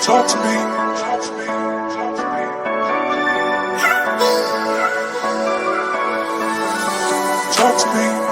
Talk to me. Talk to me.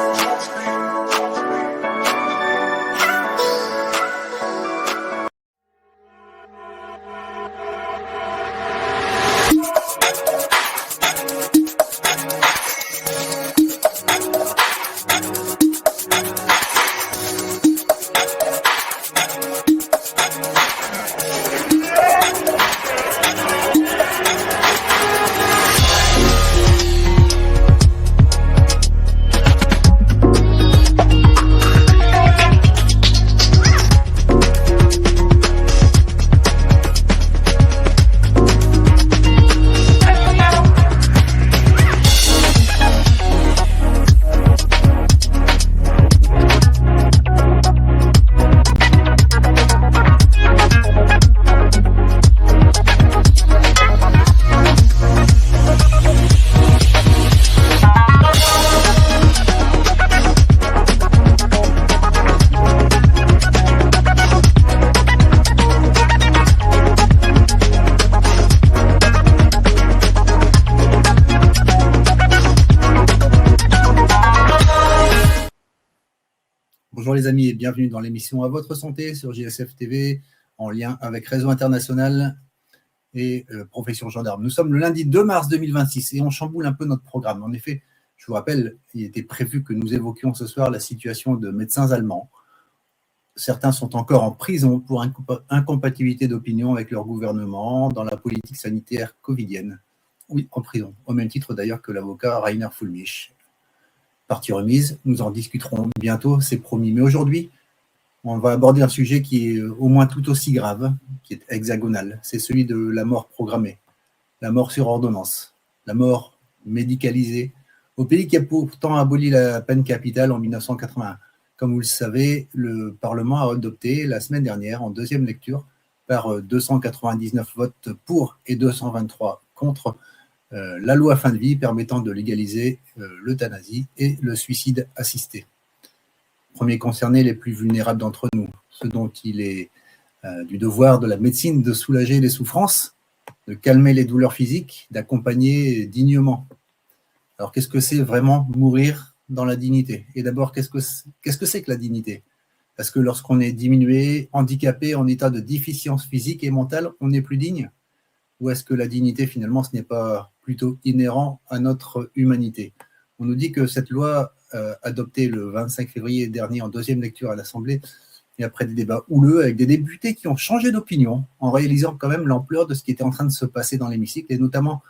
Bonjour les amis et bienvenue dans l'émission À votre santé sur JSF TV en lien avec Réseau International et Profession Gendarme. Nous sommes le lundi 2 mars 2026 et on chamboule un peu notre programme. En effet, je vous rappelle, il était prévu que nous évoquions ce soir la situation de médecins allemands. Certains sont encore en prison pour incompatibilité d'opinion avec leur gouvernement dans la politique sanitaire covidienne. Oui, en prison, au même titre d'ailleurs que l'avocat Rainer Fulmich. Partie remise, nous en discuterons bientôt, c'est promis. Mais aujourd'hui, on va aborder un sujet qui est au moins tout aussi grave, qui est hexagonal. C'est celui de la mort programmée, la mort sur ordonnance, la mort médicalisée, au pays qui a pourtant aboli la peine capitale en 1981. Comme vous le savez, le Parlement a adopté la semaine dernière, en deuxième lecture, par 299 votes pour et 223 contre, la loi fin de vie permettant de légaliser l'euthanasie et le suicide assisté. Premiers concernés, les plus vulnérables d'entre nous, ceux dont il est du devoir de la médecine de soulager les souffrances, de calmer les douleurs physiques, d'accompagner dignement. Alors qu'est-ce que c'est vraiment mourir dans la dignité? Et d'abord, qu'est-ce que c'est que la dignité? Parce que lorsqu'on est diminué, handicapé, en état de déficience physique et mentale, on n'est plus digne? Ou est-ce que la dignité, finalement, ce n'est pas plutôt inhérent à notre humanité? On nous dit que cette loi, adoptée le 25 février dernier en deuxième lecture à l'Assemblée, et après des débats houleux avec des députés qui ont changé d'opinion en réalisant quand même l'ampleur de ce qui était en train de se passer dans l'hémicycle, et notamment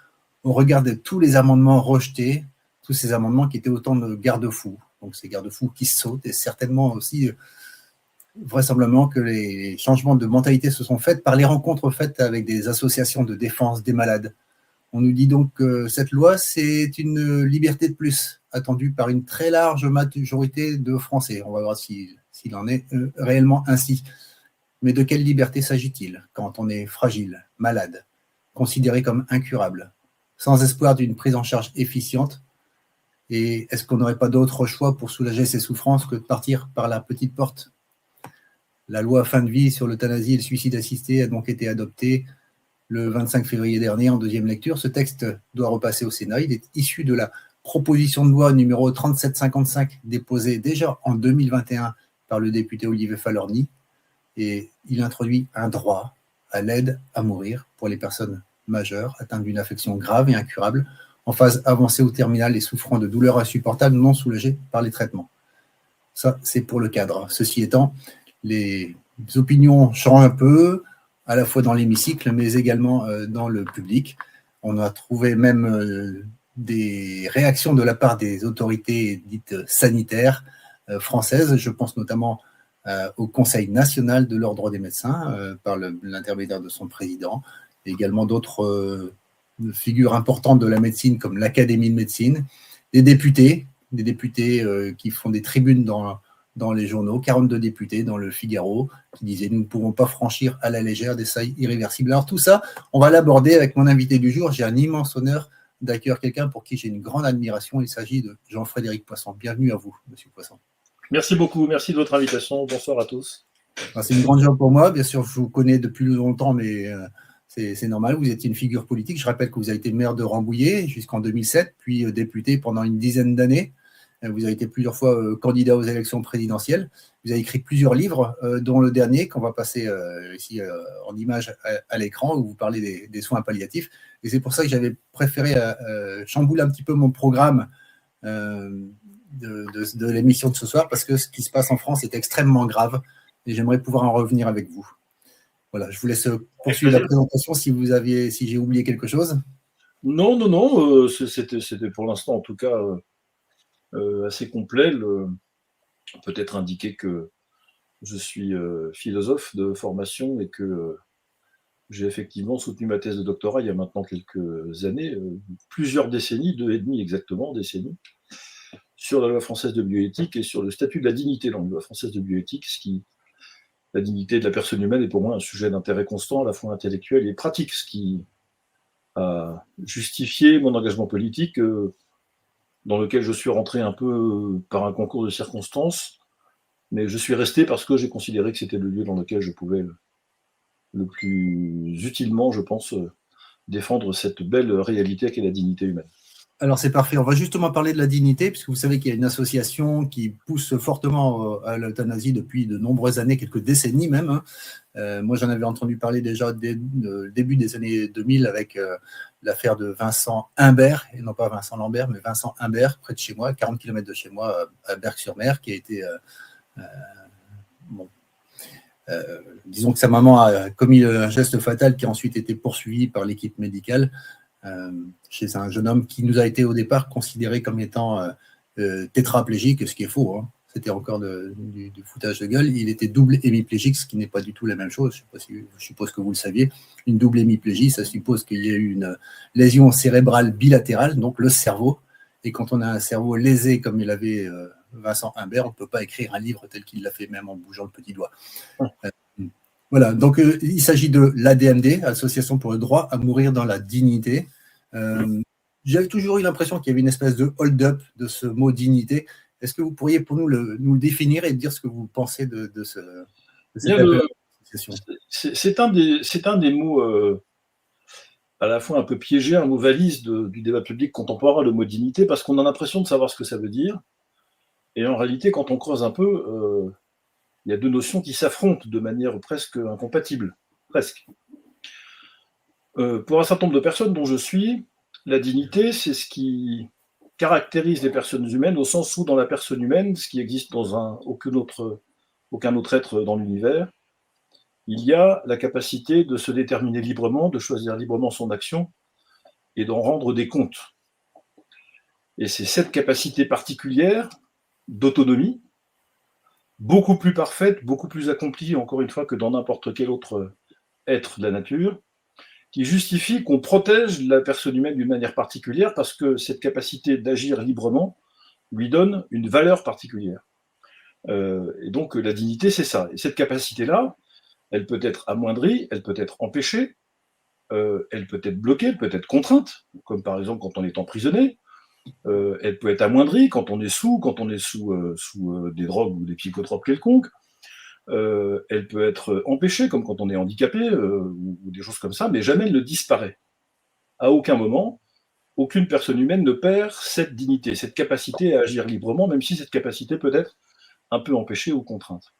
au regard de tous les amendements rejetés, tous ces amendements qui étaient autant de garde-fous. Donc ces garde-fous qui sautent, et certainement aussi vraisemblablement que les changements de mentalité se sont faits par les rencontres faites avec des associations de défense des malades. On nous dit donc que cette loi, c'est une liberté de plus, attendue par une très large majorité de Français. On va voir s'il en est réellement ainsi. Mais de quelle liberté s'agit-il quand on est fragile, malade, considéré comme incurable, sans espoir d'une prise en charge efficiente? Et est-ce qu'on n'aurait pas d'autre choix pour soulager ses souffrances que de partir par la petite porte? La loi fin de vie sur l'euthanasie et le suicide assisté a donc été adoptée le 25 février dernier en deuxième lecture. Ce texte doit repasser au Sénat. Il est issu de la proposition de loi numéro 3755 déposée déjà en 2021 par le député Olivier Falorni, et il introduit un droit à l'aide à mourir pour les personnes majeures atteintes d'une affection grave et incurable, en phase avancée ou terminale et souffrant de douleurs insupportables non soulagées par les traitements. Ça, c'est pour le cadre. Ceci étant, les opinions changent un peu, à la fois dans l'hémicycle, mais également dans le public. On a trouvé même des réactions de la part des autorités dites sanitaires françaises. Je pense notamment au Conseil national de l'Ordre des médecins, par l'intermédiaire de son président, et également d'autres figures importantes de la médecine, comme l'Académie de médecine, des députés qui font des tribunes dans les journaux, 42 députés dans le Figaro, qui disaient « Nous ne pouvons pas franchir à la légère des seuils irréversibles ». Alors tout ça, on va l'aborder avec mon invité du jour. J'ai un immense honneur d'accueillir quelqu'un pour qui j'ai une grande admiration. Il s'agit de Jean-Frédéric Poisson. Bienvenue à vous, Monsieur Poisson. Merci beaucoup, merci de votre invitation. Bonsoir à tous. C'est une grande joie pour moi. Bien sûr, je vous connais depuis longtemps, mais c'est normal. Vous étiez une figure politique. Je rappelle que vous avez été maire de Rambouillet jusqu'en 2007, puis député pendant une dizaine d'années. Vous avez été plusieurs fois candidat aux élections présidentielles. Vous avez écrit plusieurs livres, dont le dernier qu'on va passer ici en image à l'écran, où vous parlez des soins palliatifs. Et c'est pour ça que j'avais préféré chambouler un petit peu mon programme de l'émission de ce soir, parce que ce qui se passe en France est extrêmement grave et j'aimerais pouvoir en revenir avec vous. Voilà, je vous laisse poursuivre la présentation si j'ai oublié quelque chose. Non, c'était pour l'instant en tout cas assez complet. Peut-être indiquer que je suis philosophe de formation et que j'ai effectivement soutenu ma thèse de doctorat il y a maintenant quelques années, plusieurs décennies, 2,5 exactement, décennies, sur la loi française de bioéthique et sur le statut de la dignité dans la loi française de bioéthique, la dignité de la personne humaine est pour moi un sujet d'intérêt constant, à la fois intellectuel et pratique, ce qui a justifié mon engagement politique, dans lequel je suis rentré un peu par un concours de circonstances, mais je suis resté parce que j'ai considéré que c'était le lieu dans lequel je pouvais le plus utilement, je pense, défendre cette belle réalité qu'est la dignité humaine. Alors c'est parfait, on va justement parler de la dignité, puisque vous savez qu'il y a une association qui pousse fortement à l'euthanasie depuis de nombreuses années, quelques décennies même. Moi j'en avais entendu parler déjà dès le début des années 2000 avec l'affaire de Vincent Imbert, et non pas Vincent Lambert, mais Vincent Imbert, près de chez moi, 40 km de chez moi, à Berck-sur-Mer, qui a été... disons que sa maman a commis un geste fatal qui a ensuite été poursuivi par l'équipe médicale. Chez un jeune homme qui nous a été au départ considéré comme étant tétraplégique, ce qui est faux. Hein. C'était encore du foutage de gueule. Il était double hémiplégique, ce qui n'est pas du tout la même chose. Je suppose que vous le saviez. Une double hémiplégie, ça suppose qu'il y a eu une lésion cérébrale bilatérale, donc le cerveau. Et quand on a un cerveau lésé comme il avait Vincent Imbert, on ne peut pas écrire un livre tel qu'il l'a fait, même en bougeant le petit doigt. Voilà, donc il s'agit de l'ADMD, Association pour le droit à mourir dans la dignité. J'avais toujours eu l'impression qu'il y avait une espèce de hold-up de ce mot dignité. Est-ce que vous pourriez pour nous le définir et dire ce que vous pensez de cette association ? C'est un des mots à la fois un peu piégé, un mot valise du débat public contemporain, le mot dignité, parce qu'on a l'impression de savoir ce que ça veut dire. Et en réalité, quand on creuse un peu, il y a deux notions qui s'affrontent de manière presque incompatible. Presque. Pour un certain nombre de personnes dont je suis, la dignité, c'est ce qui caractérise les personnes humaines, au sens où dans la personne humaine, ce qui existe dans aucun autre être dans l'univers, il y a la capacité de se déterminer librement, de choisir librement son action et d'en rendre des comptes. Et c'est cette capacité particulière d'autonomie, beaucoup plus parfaite, beaucoup plus accomplie, encore une fois, que dans n'importe quel autre être de la nature, qui justifie qu'on protège la personne humaine d'une manière particulière, parce que cette capacité d'agir librement lui donne une valeur particulière. Et donc la dignité, c'est ça. Et cette capacité-là, elle peut être amoindrie, elle peut être empêchée, elle peut être bloquée, elle peut être contrainte, comme par exemple quand on est emprisonné. Elle peut être amoindrie quand on est sous des drogues ou des psychotropes quelconques. Elle peut être empêchée, comme quand on est handicapé, ou des choses comme ça, mais jamais elle ne disparaît. À aucun moment, aucune personne humaine ne perd cette dignité, cette capacité à agir librement, même si cette capacité peut être un peu empêchée ou contrainte.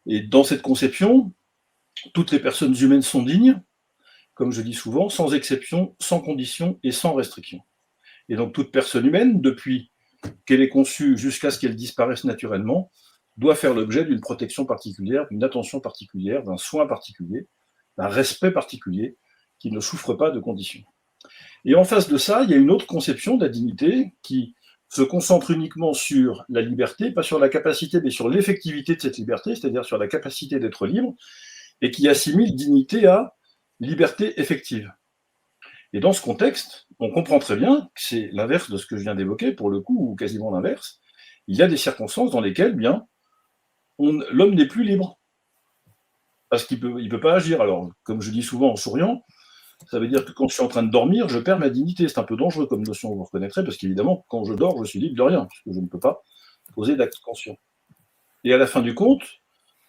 Et dans cette conception, toutes les personnes humaines sont dignes, comme je dis souvent, sans exception, sans condition et sans restriction. Et donc toute personne humaine, depuis qu'elle est conçue jusqu'à ce qu'elle disparaisse naturellement, doit faire l'objet d'une protection particulière, d'une attention particulière, d'un soin particulier, d'un respect particulier, qui ne souffre pas de conditions. Et en face de ça, il y a une autre conception de la dignité qui se concentre uniquement sur la liberté, pas sur la capacité, mais sur l'effectivité de cette liberté, c'est-à-dire sur la capacité d'être libre, et qui assimile dignité à liberté effective. Et dans ce contexte, on comprend très bien que c'est l'inverse de ce que je viens d'évoquer, pour le coup, ou quasiment l'inverse. Il y a des circonstances dans lesquelles, bien, l'homme n'est plus libre. Parce qu'il ne peut pas agir. Alors, comme je dis souvent en souriant, ça veut dire que quand je suis en train de dormir, je perds ma dignité. C'est un peu dangereux comme notion, vous reconnaîtrez, parce qu'évidemment, quand je dors, je suis libre de rien, puisque je ne peux pas poser d'acte conscient. Et à la fin du compte,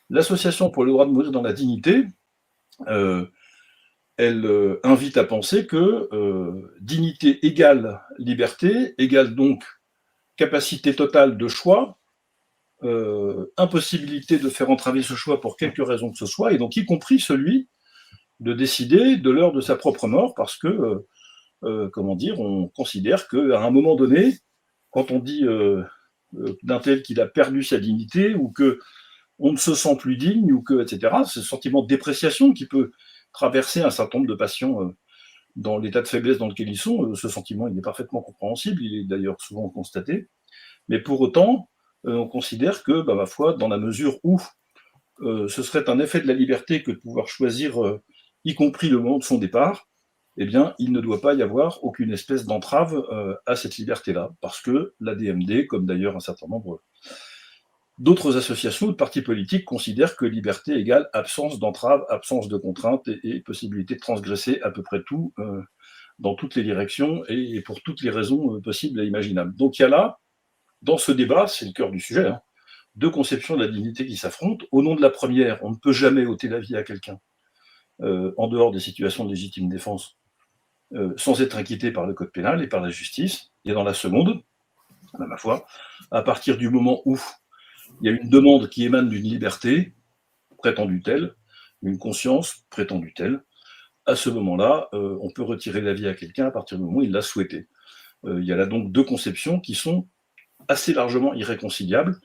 L'association pour le droit de mourir dans la dignité, elle invite à penser que dignité égale liberté, égale donc capacité totale de choix, impossibilité de faire entraver ce choix pour quelque raison que ce soit, et donc y compris celui de décider de l'heure de sa propre mort, parce que, on considère qu'à un moment donné, quand on dit d'un tel qu'il a perdu sa dignité, ou que on ne se sent plus digne, ou que, etc., ce sentiment de dépréciation qui peut traverser un certain nombre de patients dans l'état de faiblesse dans lequel ils sont, ce sentiment, il est parfaitement compréhensible, il est d'ailleurs souvent constaté, mais pour autant, on considère que, ma foi, dans la mesure où ce serait un effet de la liberté que de pouvoir choisir, y compris le moment de son départ, eh bien, il ne doit pas y avoir aucune espèce d'entrave à cette liberté-là, parce que la DMD, comme d'ailleurs un certain nombre d'autres associations ou de partis politiques, considèrent que liberté égale absence d'entrave, absence de contrainte et possibilité de transgresser à peu près tout dans toutes les directions et pour toutes les raisons possibles et imaginables. Donc il y a là, dans ce débat, c'est le cœur du sujet, deux conceptions de la dignité qui s'affrontent. Au nom de la première, on ne peut jamais ôter la vie à quelqu'un en dehors des situations de légitime défense sans être inquiété par le code pénal et par la justice. Et dans la seconde, ma foi, à partir du moment où il y a une demande qui émane d'une liberté, prétendue telle, une conscience, prétendue telle, à ce moment-là, on peut retirer la vie à quelqu'un à partir du moment où il l'a souhaité. Il y a là donc deux conceptions qui sont assez largement irréconciliables.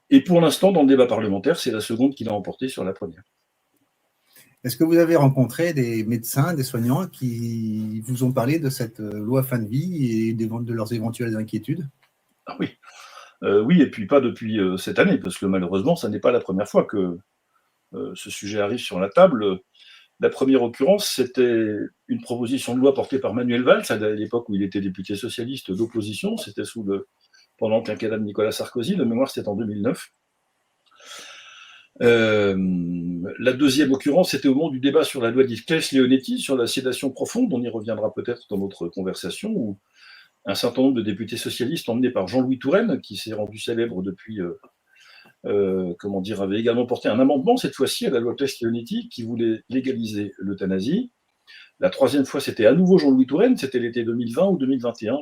Et pour l'instant, dans le débat parlementaire, c'est la seconde qui l'a emporté sur la première. Est-ce que vous avez rencontré des médecins, des soignants qui vous ont parlé de cette loi fin de vie et de leurs éventuelles inquiétudes? Ah oui. Oui, et puis pas depuis cette année, parce que malheureusement, ça n'est pas la première fois que ce sujet arrive sur la table. La première occurrence, c'était une proposition de loi portée par Manuel Valls, à l'époque où il était député socialiste d'opposition, c'était pendant le quinquennat de Nicolas Sarkozy, de mémoire c'était en 2009. La deuxième occurrence, c'était au moment du débat sur la loi dite Claes-Leonetti, sur la sédation profonde, on y reviendra peut-être dans notre conversation, où un certain nombre de députés socialistes emmenés par Jean-Louis Touraine, qui s'est rendu célèbre depuis, avait également porté un amendement, cette fois-ci, à la loi Claes-Leonetti, qui voulait légaliser l'euthanasie. La troisième fois, c'était à nouveau Jean-Louis Touraine, c'était l'été 2020 ou 2021,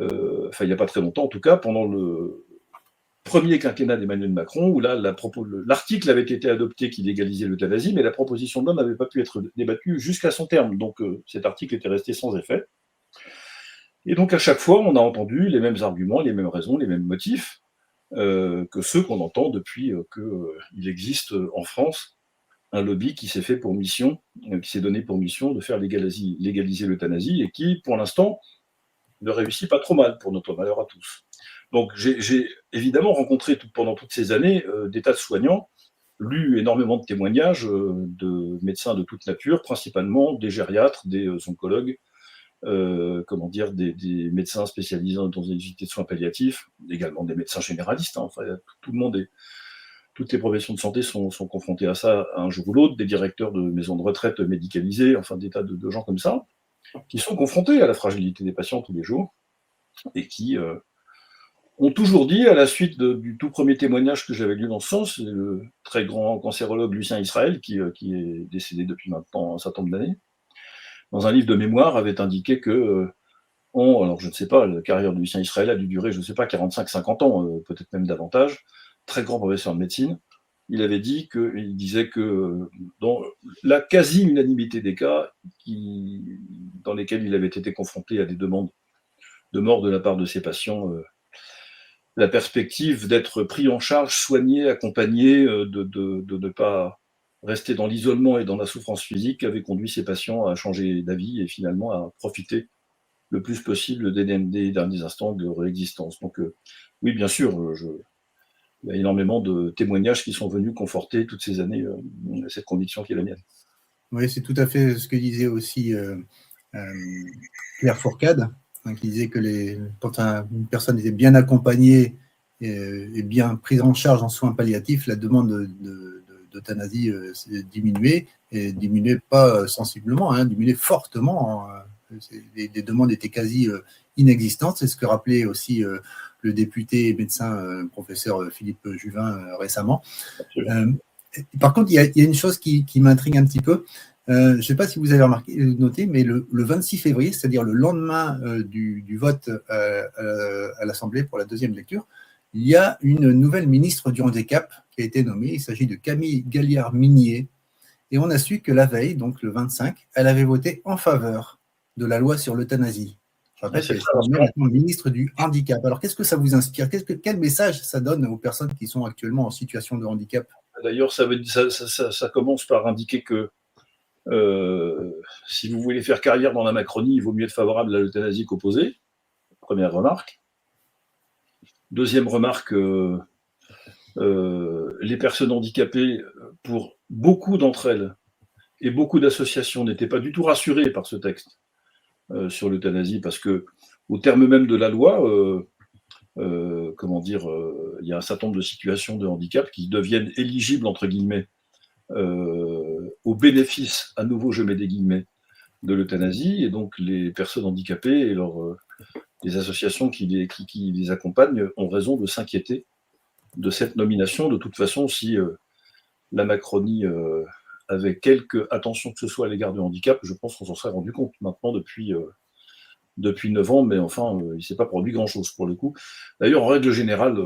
il n'y a pas très longtemps, en tout cas, pendant le premier quinquennat d'Emmanuel Macron, où là, l'article avait été adopté qui légalisait l'euthanasie, mais la proposition de loi n'avait pas pu être débattue jusqu'à son terme. Donc cet article était resté sans effet. Et donc à chaque fois, on a entendu les mêmes arguments, les mêmes raisons, les mêmes motifs que ceux qu'on entend depuis qu'il existe en France un lobby qui s'est fait pour mission, qui s'est donné pour mission de faire légaliser l'euthanasie et qui, pour l'instant, ne réussit pas trop mal, pour notre malheur à tous. Donc j'ai évidemment rencontré pendant toutes ces années des tas de soignants, lu énormément de témoignages de médecins de toute nature, principalement des gériatres, des oncologues, des médecins spécialisés dans les unités de soins palliatifs, également des médecins généralistes. Tout le monde toutes les professions de santé sont confrontées à ça un jour ou l'autre, des directeurs de maisons de retraite médicalisées, des tas de gens comme ça, qui sont confrontés à la fragilité des patients tous les jours et qui ont toujours dit, à la suite du tout premier témoignage que j'avais lu dans ce sens, le très grand cancérologue Lucien Israël, qui est décédé depuis maintenant un certain nombre d'années, dans un livre de mémoire, avait indiqué que, alors je ne sais pas, la carrière de Lucien Israël a dû durer, je ne sais pas, 45-50 ans, peut-être même davantage, très grand professeur de médecine. Il disait que dans la quasi-unanimité des cas dans lesquels il avait été confronté à des demandes de mort de la part de ses patients, la perspective d'être pris en charge, soigné, accompagné, de ne pas rester dans l'isolement et dans la souffrance physique avait conduit ces patients à changer d'avis et finalement à profiter le plus possible des derniers instants de leur existence. Donc oui, bien sûr, il y a énormément de témoignages qui sont venus conforter toutes ces années cette conviction qui est la mienne. Oui, c'est tout à fait ce que disait aussi Claire Fourcade, qui disait que quand une personne était bien accompagnée et bien prise en charge en soins palliatifs, la demande d'euthanasie diminuait, et diminuait pas sensiblement, diminuait fortement. Les demandes étaient quasi inexistantes. C'est ce que rappelait aussi le député et médecin professeur Philippe Juvin récemment. Par contre, il y a une chose qui m'intrigue un petit peu. Je ne sais pas si vous avez noté, mais le 26 février, c'est-à-dire le lendemain du vote à l'Assemblée pour la deuxième lecture, il y a une nouvelle ministre du handicap qui a été nommée. Il s'agit de Camille Galliard-Minier. Et on a su que la veille, donc le 25, elle avait voté en faveur de la loi sur l'euthanasie. Je rappelle qu'elle est nommée maintenant ministre du handicap. Alors, qu'est-ce que ça vous inspire? Quel message ça donne aux personnes qui sont actuellement en situation de handicap? D'ailleurs, ça commence par indiquer que si vous voulez faire carrière dans la Macronie, il vaut mieux être favorable à l'euthanasie qu'opposé. Première remarque. Deuxième remarque, les personnes handicapées, pour beaucoup d'entre elles et beaucoup d'associations, n'étaient pas du tout rassurées par ce texte sur l'euthanasie, parce que au terme même de la loi, il y a un certain nombre de situations de handicap qui deviennent éligibles, entre guillemets, au bénéfice, à nouveau je mets des guillemets, de l'euthanasie, et donc les personnes handicapées et les associations qui les accompagnent ont raison de s'inquiéter de cette nomination. De toute façon, si la Macronie avait quelque attention que ce soit à l'égard du handicap, je pense qu'on s'en serait rendu compte maintenant depuis 9 ans, mais enfin, il ne s'est pas produit grand-chose pour le coup. D'ailleurs, en règle générale,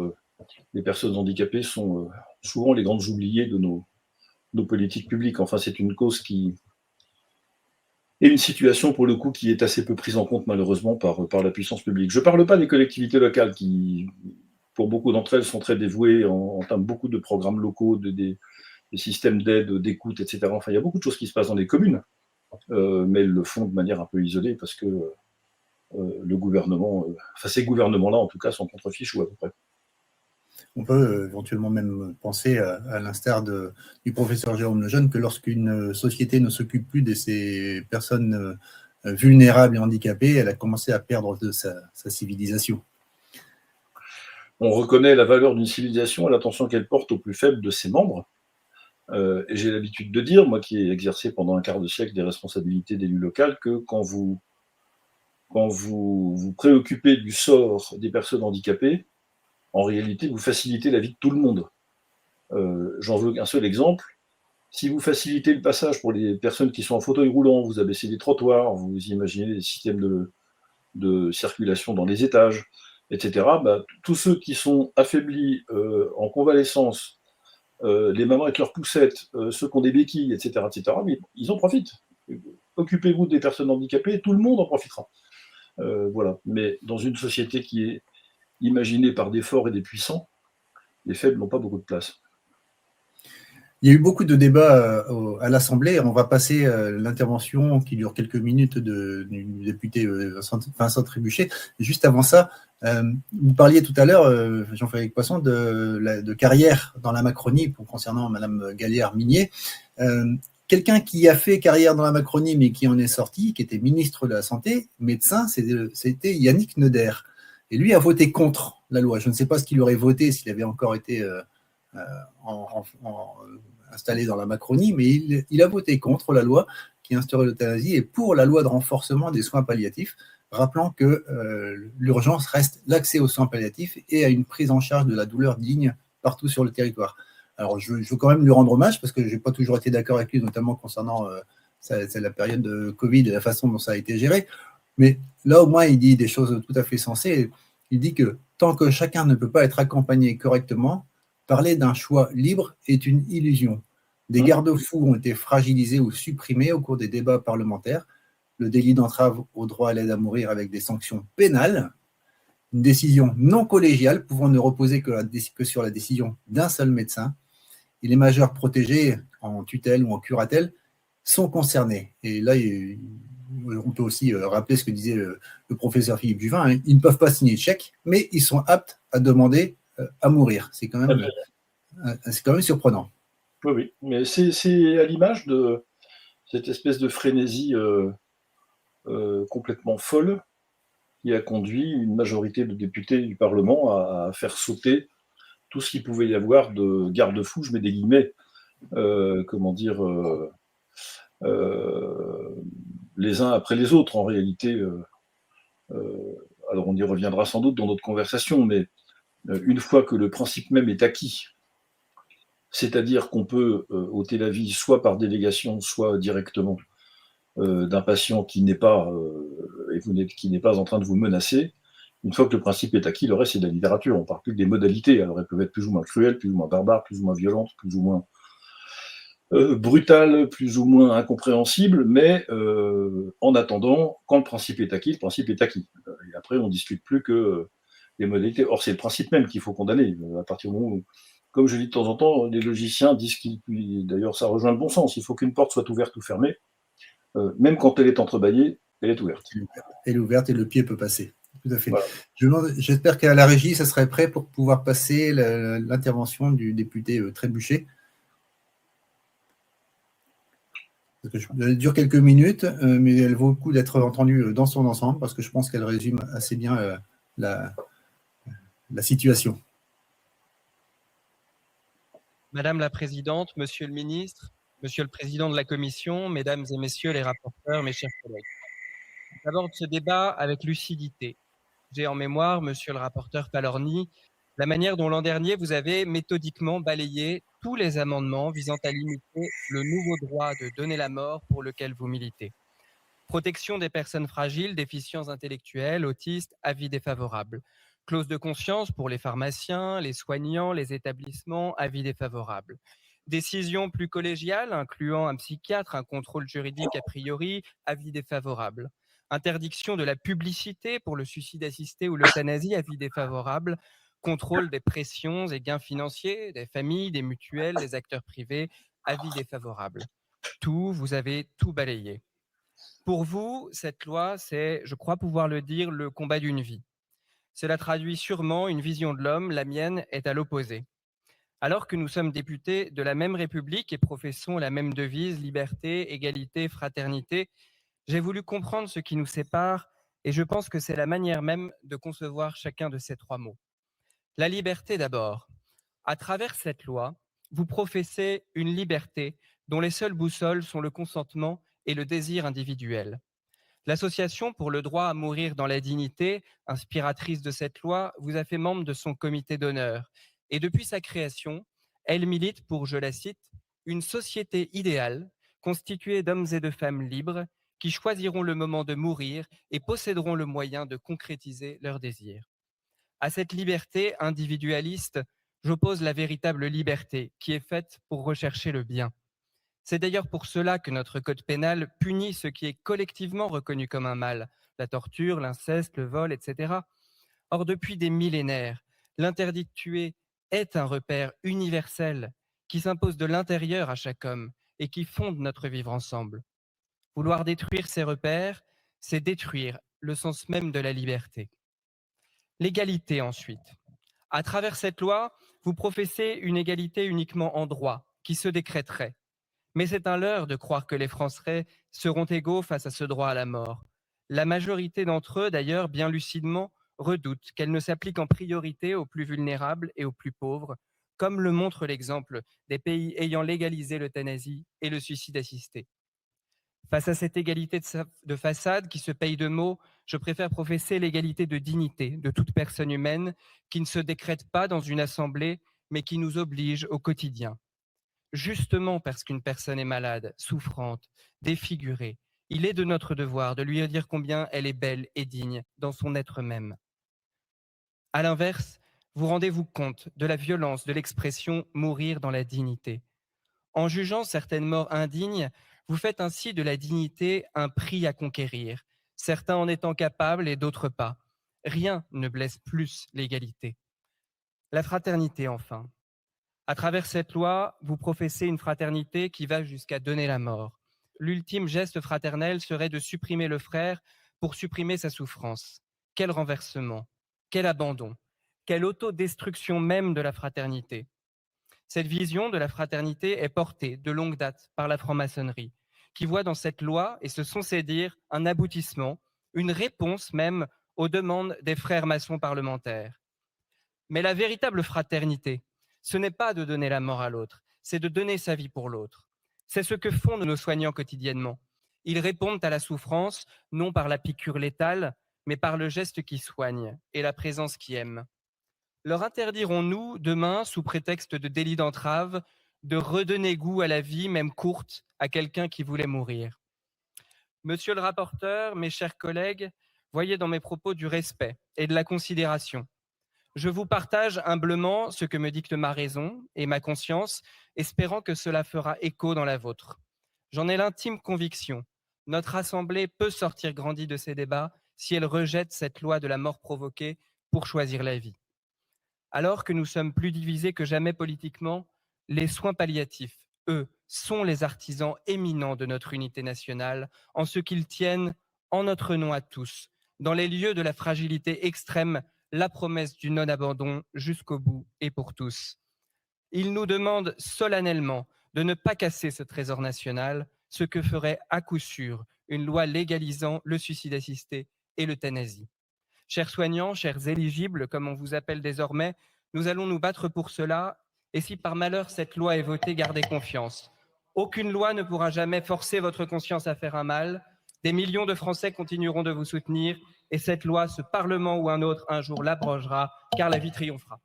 les personnes handicapées sont souvent les grandes oubliées de nos politiques publiques. Enfin, c'est une cause et une situation, pour le coup, qui est assez peu prise en compte, malheureusement, par la puissance publique. Je ne parle pas des collectivités locales qui, pour beaucoup d'entre elles, sont très dévouées, entament beaucoup de programmes locaux, des systèmes d'aide, d'écoute, etc. Enfin, il y a beaucoup de choses qui se passent dans les communes, mais elles le font de manière un peu isolée, parce que le gouvernement, ces gouvernements-là, en tout cas, sont contre-fichus à peu près. On peut éventuellement même penser, à l'instar du professeur Jérôme Lejeune, que lorsqu'une société ne s'occupe plus de ces personnes vulnérables et handicapées, elle a commencé à perdre de sa civilisation. On reconnaît la valeur d'une civilisation à l'attention qu'elle porte aux plus faibles de ses membres. Et j'ai l'habitude de dire, moi qui ai exercé pendant un quart de siècle des responsabilités d'élu local, que quand vous vous préoccupez du sort des personnes handicapées, en réalité, vous facilitez la vie de tout le monde. J'en veux un seul exemple. Si vous facilitez le passage pour les personnes qui sont en fauteuil roulant, vous abaissez les trottoirs, vous imaginez les systèmes de circulation dans les étages, etc., tous ceux qui sont affaiblis, en convalescence, les mamans avec leurs poussettes, ceux qui ont des béquilles, etc., mais ils en profitent. Occupez-vous des personnes handicapées, tout le monde en profitera. Voilà. Mais dans une société qui est imaginée par des forts et des puissants, les faibles n'ont pas beaucoup de place. Il y a eu beaucoup de débats à l'Assemblée. On va passer l'intervention qui dure quelques minutes du député Vincent Trébuchet. Juste avant ça, vous parliez tout à l'heure, Jean-Frédéric Poisson, de carrière dans la Macronie concernant Madame Galliard-Minier. Quelqu'un qui a fait carrière dans la Macronie, mais qui en est sorti, qui était ministre de la Santé, médecin, c'était Yannick Neuder. Et lui a voté contre la loi. Je ne sais pas ce qu'il aurait voté s'il avait encore été installé dans la Macronie, mais il a voté contre la loi qui instaurait l'euthanasie et pour la loi de renforcement des soins palliatifs, rappelant que l'urgence reste l'accès aux soins palliatifs et à une prise en charge de la douleur digne partout sur le territoire. Alors, je veux quand même lui rendre hommage parce que je n'ai pas toujours été d'accord avec lui, notamment concernant la période de Covid et la façon dont ça a été géré. Mais là, au moins, il dit des choses tout à fait sensées. Il dit que tant que chacun ne peut pas être accompagné correctement, parler d'un choix libre est une illusion. Des garde-fous ont été fragilisés ou supprimés au cours des débats parlementaires. Le délit d'entrave au droit à l'aide à mourir avec des sanctions pénales, une décision non collégiale pouvant ne reposer que sur la décision d'un seul médecin. Et les majeurs protégés en tutelle ou en curatelle sont concernés. Et là, on peut aussi rappeler ce que disait le professeur Philippe Juvin. Ils ne peuvent pas signer de chèque, mais ils sont aptes à demander à mourir. C'est quand même surprenant. Oui, mais c'est à l'image de cette espèce de frénésie complètement folle qui a conduit une majorité de députés du Parlement à faire sauter tout ce qu'il pouvait y avoir de garde-fous, je mets des guillemets, les uns après les autres, en réalité. alors on y reviendra sans doute dans notre conversation, mais une fois que le principe même est acquis, c'est-à-dire qu'on peut ôter la vie soit par délégation, soit directement d'un patient qui n'est pas en train de vous menacer, une fois que le principe est acquis, le reste c'est de la littérature. On ne parle plus que des modalités. Alors elles peuvent être plus ou moins cruelles, plus ou moins barbares, plus ou moins violentes, plus ou moins brutales, plus ou moins incompréhensibles, mais en attendant, quand le principe est acquis, le principe est acquis. Et après, on ne discute plus que les modalités. Or, c'est le principe même qu'il faut condamner. À partir du moment où, comme je dis de temps en temps, les logiciens disent d'ailleurs ça rejoint le bon sens, il faut qu'une porte soit ouverte ou fermée, même quand elle est entrebâillée, elle est ouverte. Elle est ouverte et le pied peut passer. Tout à fait. Voilà. J'espère qu'à la régie, ça serait prêt pour pouvoir passer l'intervention du député Trébuchet. Elle dure quelques minutes, mais elle vaut le coup d'être entendue dans son ensemble parce que je pense qu'elle résume assez bien la situation. Madame la Présidente, Monsieur le Ministre, Monsieur le Président de la Commission, Mesdames et Messieurs les rapporteurs, mes chers collègues. J'aborde ce débat avec lucidité. J'ai en mémoire, Monsieur le rapporteur Palorni, la manière dont l'an dernier vous avez méthodiquement balayé tous les amendements visant à limiter le nouveau droit de donner la mort pour lequel vous militez. Protection des personnes fragiles, déficients intellectuels, autistes, avis défavorable. Clause de conscience pour les pharmaciens, les soignants, les établissements, avis défavorable. Décision plus collégiale, incluant un psychiatre, un contrôle juridique a priori, avis défavorable. Interdiction de la publicité pour le suicide assisté ou l'euthanasie, avis défavorable. Contrôle des pressions et gains financiers des familles, des mutuelles, des acteurs privés, avis défavorable. Vous avez tout balayé. Pour vous, cette loi, c'est, je crois pouvoir le dire, le combat d'une vie. Cela traduit sûrement une vision de l'homme, la mienne est à l'opposé. Alors que nous sommes députés de la même République et professons la même devise, liberté, égalité, fraternité, j'ai voulu comprendre ce qui nous sépare et je pense que c'est la manière même de concevoir chacun de ces trois mots. La liberté d'abord. À travers cette loi, vous professez une liberté dont les seules boussoles sont le consentement et le désir individuel. L'Association pour le droit à mourir dans la dignité, inspiratrice de cette loi, vous a fait membre de son comité d'honneur. Et depuis sa création, elle milite pour, je la cite, une société idéale constituée d'hommes et de femmes libres qui choisiront le moment de mourir et posséderont le moyen de concrétiser leurs désirs. À cette liberté individualiste, j'oppose la véritable liberté qui est faite pour rechercher le bien. C'est d'ailleurs pour cela que notre code pénal punit ce qui est collectivement reconnu comme un mal, la torture, l'inceste, le vol, etc. Or, depuis des millénaires, l'interdit de tuer est un repère universel qui s'impose de l'intérieur à chaque homme et qui fonde notre vivre ensemble. Vouloir détruire ces repères, c'est détruire le sens même de la liberté. L'égalité ensuite. À travers cette loi, vous professez une égalité uniquement en droit, qui se décréterait. Mais c'est un leurre de croire que les Français seront égaux face à ce droit à la mort. La majorité d'entre eux, d'ailleurs, bien lucidement, redoutent qu'elle ne s'applique en priorité aux plus vulnérables et aux plus pauvres, comme le montre l'exemple des pays ayant légalisé l'euthanasie et le suicide assisté. Face à cette égalité de façade qui se paye de mots, je préfère professer l'égalité de dignité de toute personne humaine qui ne se décrète pas dans une assemblée, mais qui nous oblige au quotidien. Justement parce qu'une personne est malade, souffrante, défigurée, il est de notre devoir de lui dire combien elle est belle et digne dans son être même. À l'inverse, vous rendez-vous compte de la violence de l'expression « mourir dans la dignité ». En jugeant certaines morts indignes, vous faites ainsi de la dignité un prix à conquérir, certains en étant capables et d'autres pas. Rien ne blesse plus l'égalité. La fraternité, enfin. À travers cette loi, vous professez une fraternité qui va jusqu'à donner la mort. L'ultime geste fraternel serait de supprimer le frère pour supprimer sa souffrance. Quel renversement, quel abandon, quelle autodestruction même de la fraternité. Cette vision de la fraternité est portée de longue date par la franc-maçonnerie, qui voit dans cette loi, et ce sont ses dires, un aboutissement, une réponse même aux demandes des frères maçons parlementaires. Mais la véritable fraternité, ce n'est pas de donner la mort à l'autre, c'est de donner sa vie pour l'autre. C'est ce que font nos soignants quotidiennement. Ils répondent à la souffrance, non par la piqûre létale, mais par le geste qui soigne et la présence qui aime. Leur interdirons-nous demain, sous prétexte de délit d'entrave, de redonner goût à la vie, même courte, à quelqu'un qui voulait mourir? Monsieur le rapporteur, mes chers collègues, voyez dans mes propos du respect et de la considération. Je vous partage humblement ce que me dicte ma raison et ma conscience, espérant que cela fera écho dans la vôtre. J'en ai l'intime conviction. Notre Assemblée peut sortir grandie de ces débats si elle rejette cette loi de la mort provoquée pour choisir la vie. Alors que nous sommes plus divisés que jamais politiquement, les soins palliatifs, eux, sont les artisans éminents de notre unité nationale, en ce qu'ils tiennent, en notre nom à tous, dans les lieux de la fragilité extrême, la promesse du non-abandon jusqu'au bout et pour tous. Ils nous demandent solennellement de ne pas casser ce trésor national, ce que ferait à coup sûr une loi légalisant le suicide assisté et l'euthanasie. Chers soignants, chers éligibles, comme on vous appelle désormais, nous allons nous battre pour cela, et si par malheur cette loi est votée, gardez confiance. Aucune loi ne pourra jamais forcer votre conscience à faire un mal. Des millions de Français continueront de vous soutenir, et cette loi, ce Parlement ou un autre, un jour l'abrogera, car la vie triomphera.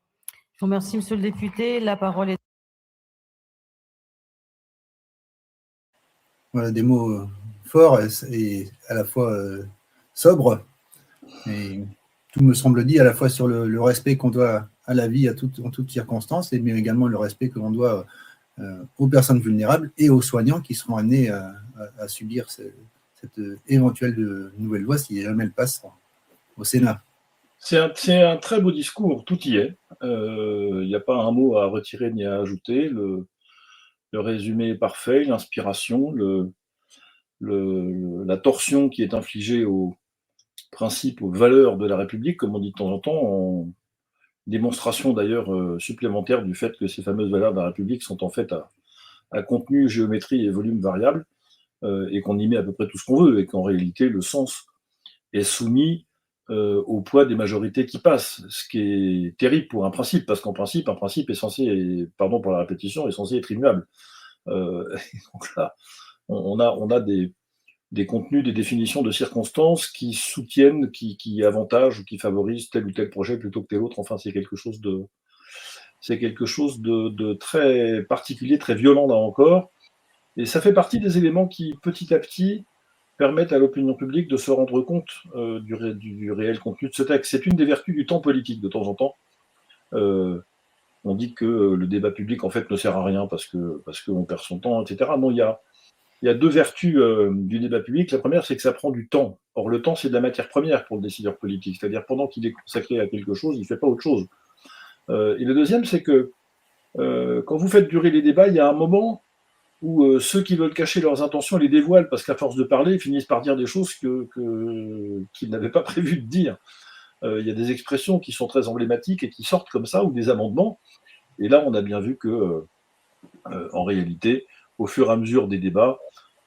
Je vous remercie, monsieur le député. La parole est... Voilà, des mots forts et à la fois sobres. Et tout me semble dit à la fois sur le respect qu'on doit à la vie en toutes circonstances, mais également le respect que l'on doit aux personnes vulnérables et aux soignants qui seront amenés à subir cette éventuelle nouvelle loi si jamais elle passe au Sénat. C'est un très beau discours, tout y est. Il n'y a pas un mot à retirer ni à ajouter. Le résumé est parfait, l'inspiration, la torsion qui est infligée aux principes, aux valeurs de la République, comme on dit de temps en temps, en démonstration d'ailleurs supplémentaire du fait que ces fameuses valeurs de la République sont en fait à contenu, géométrie et volume variable, et qu'on y met à peu près tout ce qu'on veut, et qu'en réalité le sens est soumis au poids des majorités qui passent, ce qui est terrible pour un principe, parce qu'en principe, un principe est censé, pardon pour la répétition, est censé être immuable. Donc là, on a des contenus, des définitions de circonstances qui soutiennent, qui avantagent ou qui favorisent tel ou tel projet plutôt que tel autre. Enfin, c'est quelque chose de très particulier, très violent là encore. Et ça fait partie des éléments qui, petit à petit, permettent à l'opinion publique de se rendre compte du réel contenu de ce texte. C'est une des vertus du temps politique, de temps en temps. On dit que le débat public, en fait, ne sert à rien parce qu'on perd son temps, etc. Non, il y a deux vertus du débat public. La première, c'est que ça prend du temps. Or, le temps, c'est de la matière première pour le décideur politique. C'est-à-dire, pendant qu'il est consacré à quelque chose, il ne fait pas autre chose. Et le deuxième, c'est que quand vous faites durer les débats, il y a un moment où ceux qui veulent cacher leurs intentions les dévoilent, parce qu'à force de parler, ils finissent par dire des choses qu'ils n'avaient pas prévu de dire. Il y a des expressions qui sont très emblématiques et qui sortent comme ça, ou des amendements. Et là, on a bien vu que, en réalité, au fur et à mesure des débats,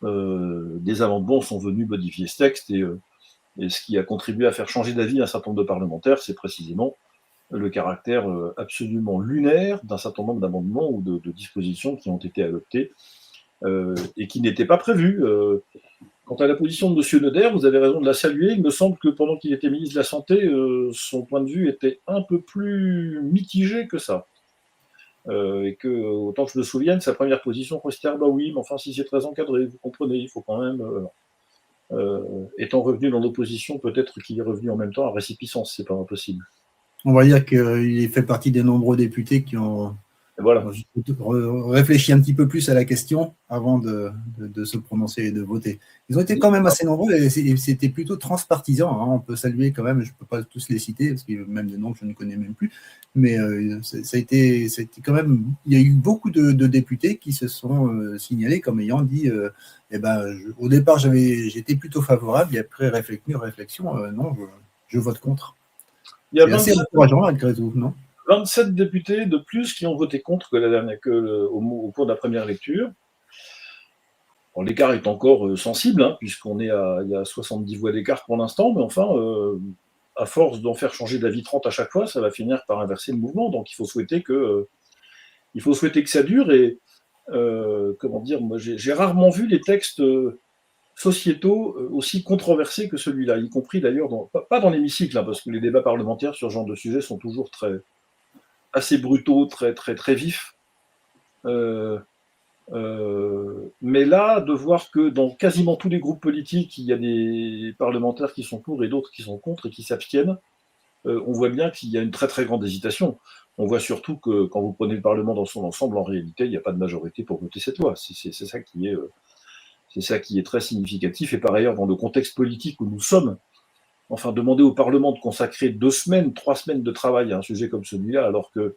des amendements sont venus modifier ce texte, et ce qui a contribué à faire changer d'avis un certain nombre de parlementaires, c'est précisément le caractère absolument lunaire d'un certain nombre d'amendements ou de dispositions qui ont été adoptées et qui n'étaient pas prévues. Quant à la position de M. Noder, vous avez raison de la saluer. Il me semble que pendant qu'il était ministre de la Santé, son point de vue était un peu plus mitigé que ça. Et que, autant que je me souvienne, sa première position c'était bah oui, mais enfin, si c'est très encadré, vous comprenez, il faut quand même. Étant revenu dans l'opposition, peut-être qu'il est revenu en même temps à récipicence, c'est pas impossible. On va dire qu'il fait partie des nombreux députés qui ont réfléchi un petit peu plus à la question avant de se prononcer et de voter. Ils ont été quand même assez nombreux et c'était plutôt transpartisan. Hein. On peut saluer quand même, je ne peux pas tous les citer, parce qu'il y a même des noms que je ne connais même plus, mais ça a été quand même, il y a eu beaucoup de députés qui se sont signalés comme ayant dit au départ j'étais plutôt favorable, et après réflexion, non, je vote contre. Il y a c'est assez encourageant malgré tout, non ? 27 députés de plus qui ont voté contre au cours de la première lecture. Bon, l'écart est encore sensible, hein, puisqu'on est il y a 70 voix d'écart pour l'instant, mais enfin, à force d'en faire changer d'avis 30 à chaque fois, ça va finir par inverser le mouvement. Donc il faut souhaiter que ça dure. Et comment dire, moi j'ai rarement vu les textes sociétaux aussi controversés que celui-là, y compris d'ailleurs, pas dans l'hémicycle, hein, parce que les débats parlementaires sur ce genre de sujet sont toujours assez brutaux, très vifs. Mais là, de voir que dans quasiment tous les groupes politiques, il y a des parlementaires qui sont pour et d'autres qui sont contre et qui s'abstiennent, on voit bien qu'il y a une très grande hésitation. On voit surtout que quand vous prenez le Parlement dans son ensemble, en réalité, il n'y a pas de majorité pour voter cette loi. C'est ça qui est très significatif. Et par ailleurs, dans le contexte politique où nous sommes, enfin, demander au Parlement de consacrer 2 semaines, 3 semaines de travail à un sujet comme celui-là, alors que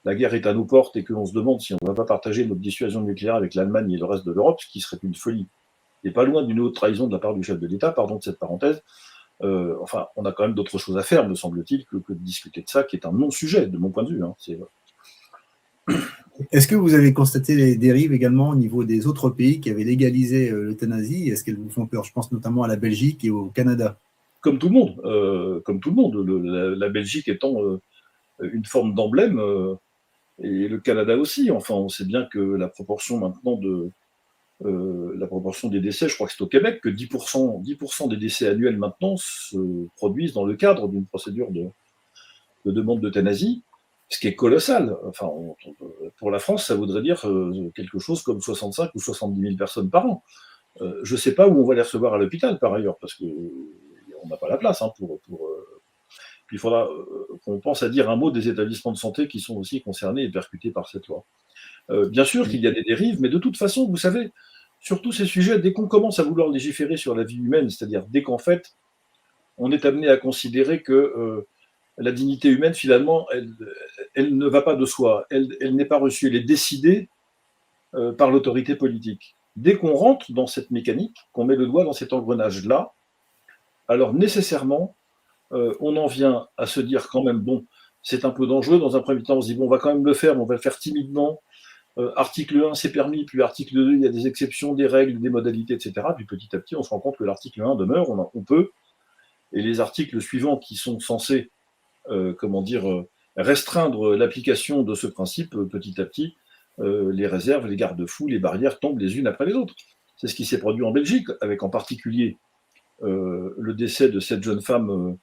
la guerre est à nos portes et que l'on se demande si on ne va pas partager notre dissuasion nucléaire avec l'Allemagne et le reste de l'Europe, ce qui serait une folie. Et pas loin d'une haute trahison de la part du chef de l'État, pardon de cette parenthèse. Enfin, on a quand même d'autres choses à faire, me semble-t-il, que de discuter de ça, qui est un non-sujet, de mon point de vue. Hein. Est-ce que vous avez constaté les dérives également au niveau des autres pays qui avaient légalisé l'euthanasie? Est-ce qu'elles vous font peur? Je pense notamment à la Belgique et au Canada. Comme tout le monde, la Belgique étant une forme d'emblème, et le Canada aussi. Enfin, on sait bien que la proportion maintenant la proportion des décès, je crois que c'est au Québec, que 10% des décès annuels maintenant se produisent dans le cadre d'une procédure de demande d'euthanasie, ce qui est colossal. Enfin, pour la France, ça voudrait dire quelque chose comme 65 ou 70 000 personnes par an. Je ne sais pas où on va les recevoir à l'hôpital, par ailleurs, parce qu'on n'a pas la place Puis il faudra qu'on pense à dire un mot des établissements de santé qui sont aussi concernés et percutés par cette loi. Bien sûr qu'il y a des dérives, mais de toute façon, vous savez, sur tous ces sujets, dès qu'on commence à vouloir légiférer sur la vie humaine, c'est-à-dire dès qu'en fait, on est amené à considérer que la dignité humaine, finalement, elle ne va pas de soi, elle n'est pas reçue, elle est décidée par l'autorité politique. Dès qu'on rentre dans cette mécanique, qu'on met le doigt dans cet engrenage-là, alors nécessairement, on en vient à se dire quand même, bon, c'est un peu dangereux. Dans un premier temps, on se dit, bon, on va quand même le faire, mais on va le faire timidement. Article 1, c'est permis, puis article 2, il y a des exceptions, des règles, des modalités, etc. Puis petit à petit, on se rend compte que l'article 1 demeure, on peut, et les articles suivants qui sont censés, restreindre l'application de ce principe, petit à petit, les réserves, les garde-fous, les barrières tombent les unes après les autres. C'est ce qui s'est produit en Belgique, avec en particulier le décès de cette jeune femme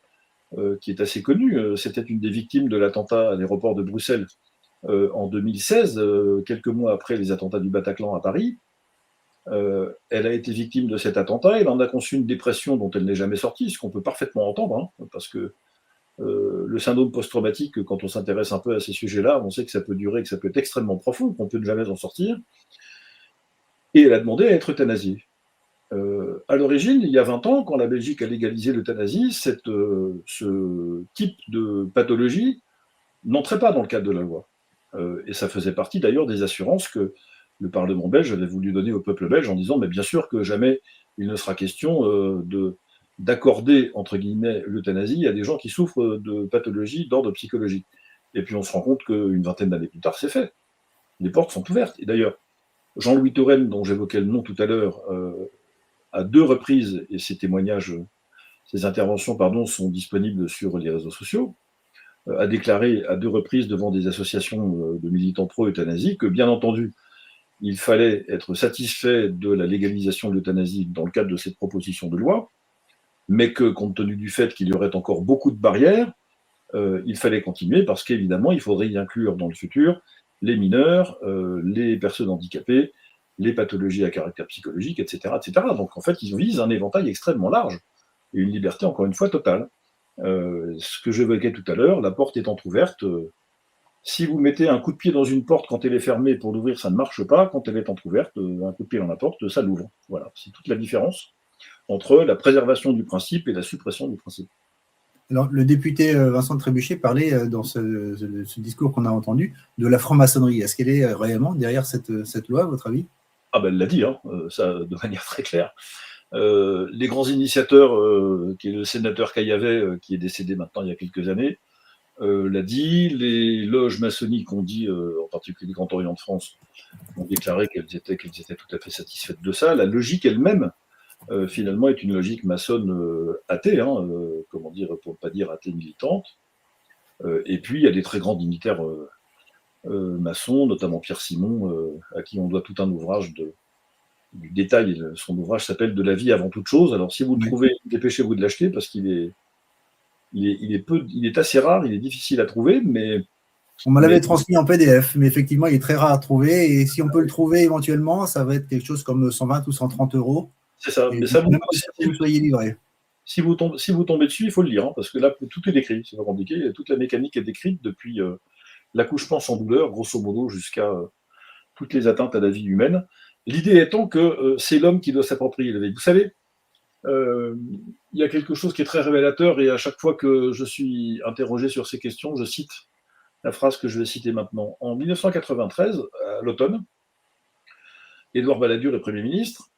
qui est assez connue. C'était une des victimes de l'attentat à l'aéroport de Bruxelles en 2016, quelques mois après les attentats du Bataclan à Paris. Elle a été victime de cet attentat, elle en a conçu une dépression dont elle n'est jamais sortie, ce qu'on peut parfaitement entendre, hein, parce que le syndrome post-traumatique, quand on s'intéresse un peu à ces sujets-là, on sait que ça peut durer, que ça peut être extrêmement profond, qu'on peut ne jamais en sortir. Et elle a demandé à être euthanasiée. À l'origine, il y a 20 ans, quand la Belgique a légalisé l'euthanasie, ce type de pathologie n'entrait pas dans le cadre de la loi. Et ça faisait partie d'ailleurs des assurances que le Parlement belge avait voulu donner au peuple belge en disant mais bien sûr que jamais il ne sera question d'accorder, entre guillemets, l'euthanasie à des gens qui souffrent de pathologies d'ordre psychologique. Et puis on se rend compte qu'une vingtaine d'années plus tard, c'est fait. Les portes sont ouvertes. Et d'ailleurs, Jean-Louis Touraine, dont j'évoquais le nom tout à l'heure, à 2 reprises, et ses témoignages, ses interventions, sont disponibles sur les réseaux sociaux, a déclaré à 2 reprises devant des associations de militants pro-euthanasie que, bien entendu, il fallait être satisfait de la légalisation de l'euthanasie dans le cadre de cette proposition de loi, mais que, compte tenu du fait qu'il y aurait encore beaucoup de barrières, il fallait continuer parce qu'évidemment, il faudrait y inclure dans le futur les mineurs, les personnes handicapées, les pathologies à caractère psychologique, etc., etc. Donc, en fait, ils visent un éventail extrêmement large et une liberté, encore une fois, totale. Ce que j'évoquais tout à l'heure, la porte étant ouverte, si vous mettez un coup de pied dans une porte quand elle est fermée pour l'ouvrir, ça ne marche pas. Quand elle est entrouverte, un coup de pied dans la porte, ça l'ouvre. Voilà, c'est toute la différence entre la préservation du principe et la suppression du principe. Alors, le député Vincent Trébuchet parlait dans ce discours qu'on a entendu de la franc-maçonnerie. Est-ce qu'elle est réellement derrière cette loi, à votre avis? Ah ben, elle l'a dit, hein, ça, de manière très claire. Les grands initiateurs, qui est le sénateur Caillavet, qui est décédé maintenant il y a quelques années, l'a dit. Les loges maçonniques ont dit, en particulier les Grand Orient de France, ont déclaré qu'elles étaient tout à fait satisfaites de ça. La logique elle-même, finalement, est une logique maçonne athée, hein, pour ne pas dire athée militante. Et puis, il y a des très grands dignitaires maçons, notamment Pierre Simon, à qui on doit tout un ouvrage du détail. Son ouvrage s'appelle « De la vie avant toute chose ». Alors, si vous le trouvez, dépêchez-vous de l'acheter parce qu'il est assez rare, il est difficile à trouver, mais... On me l'avait transmis en PDF, mais effectivement, il est très rare à trouver. Et si on peut le trouver éventuellement, ça va être quelque chose comme 120 ou 130 €. C'est ça, Et mais ça même si vous soyez livré. Si vous tombez dessus, il faut le lire, hein, parce que là, tout est décrit, c'est pas compliqué. Toute la mécanique est décrite depuis l'accouchement sans douleur, grosso modo, jusqu'à toutes les atteintes à la vie humaine. L'idée étant que c'est l'homme qui doit s'approprier la vie. Vous savez, il y a quelque chose qui est très révélateur, et à chaque fois que je suis interrogé sur ces questions, je cite la phrase que je vais citer maintenant. En 1993, à l'automne, Édouard Balladur est Premier ministre.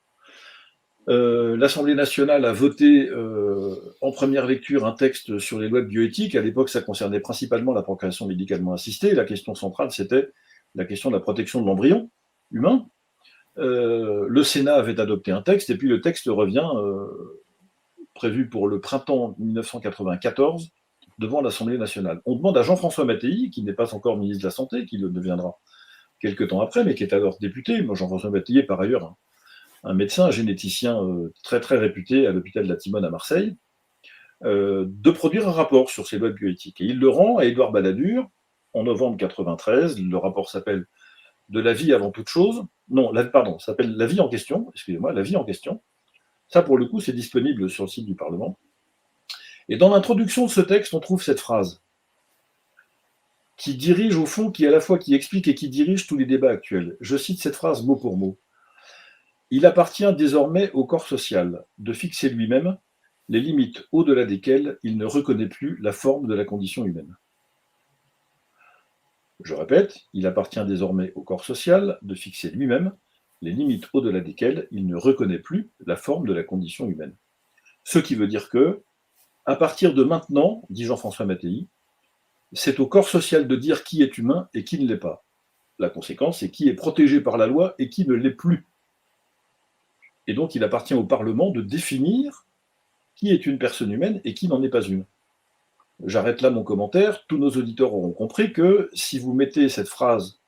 L'Assemblée nationale a voté en première lecture un texte sur les lois de bioéthique. À l'époque, ça concernait principalement la procréation médicalement assistée. La question centrale, c'était la question de la protection de l'embryon humain. Le Sénat avait adopté un texte, et puis le texte revient, prévu pour le printemps 1994, devant l'Assemblée nationale. On demande à Jean-François Mattei, qui n'est pas encore ministre de la Santé, qui le deviendra quelques temps après, mais qui est alors député. Moi, Jean-François Mattei est par ailleurs un médecin, un généticien très très réputé à l'hôpital de la Timone à Marseille, de produire un rapport sur ces lois de bioéthique. Et il le rend à Édouard Balladur en novembre 1993. Le rapport s'appelle « De la vie avant toute chose ». Non, ça s'appelle « La vie en question », excusez-moi, « La vie en question ». Ça, pour le coup, c'est disponible sur le site du Parlement. Et dans l'introduction de ce texte, on trouve cette phrase qui dirige, au fond, qui explique et qui dirige tous les débats actuels. Je cite cette phrase mot pour mot. « Il appartient désormais au corps social de fixer lui-même les limites au-delà desquelles il ne reconnaît plus la forme de la condition humaine. » Je répète, il appartient désormais au corps social de fixer lui-même les limites au-delà desquelles il ne reconnaît plus la forme de la condition humaine. Ce qui veut dire que, à partir de maintenant, dit Jean-François Mattei, c'est au corps social de dire qui est humain et qui ne l'est pas. La conséquence, c'est qui est protégé par la loi et qui ne l'est plus. Et donc, il appartient au Parlement de définir qui est une personne humaine et qui n'en est pas une. J'arrête là mon commentaire. Tous nos auditeurs auront compris que si vous mettez cette phrase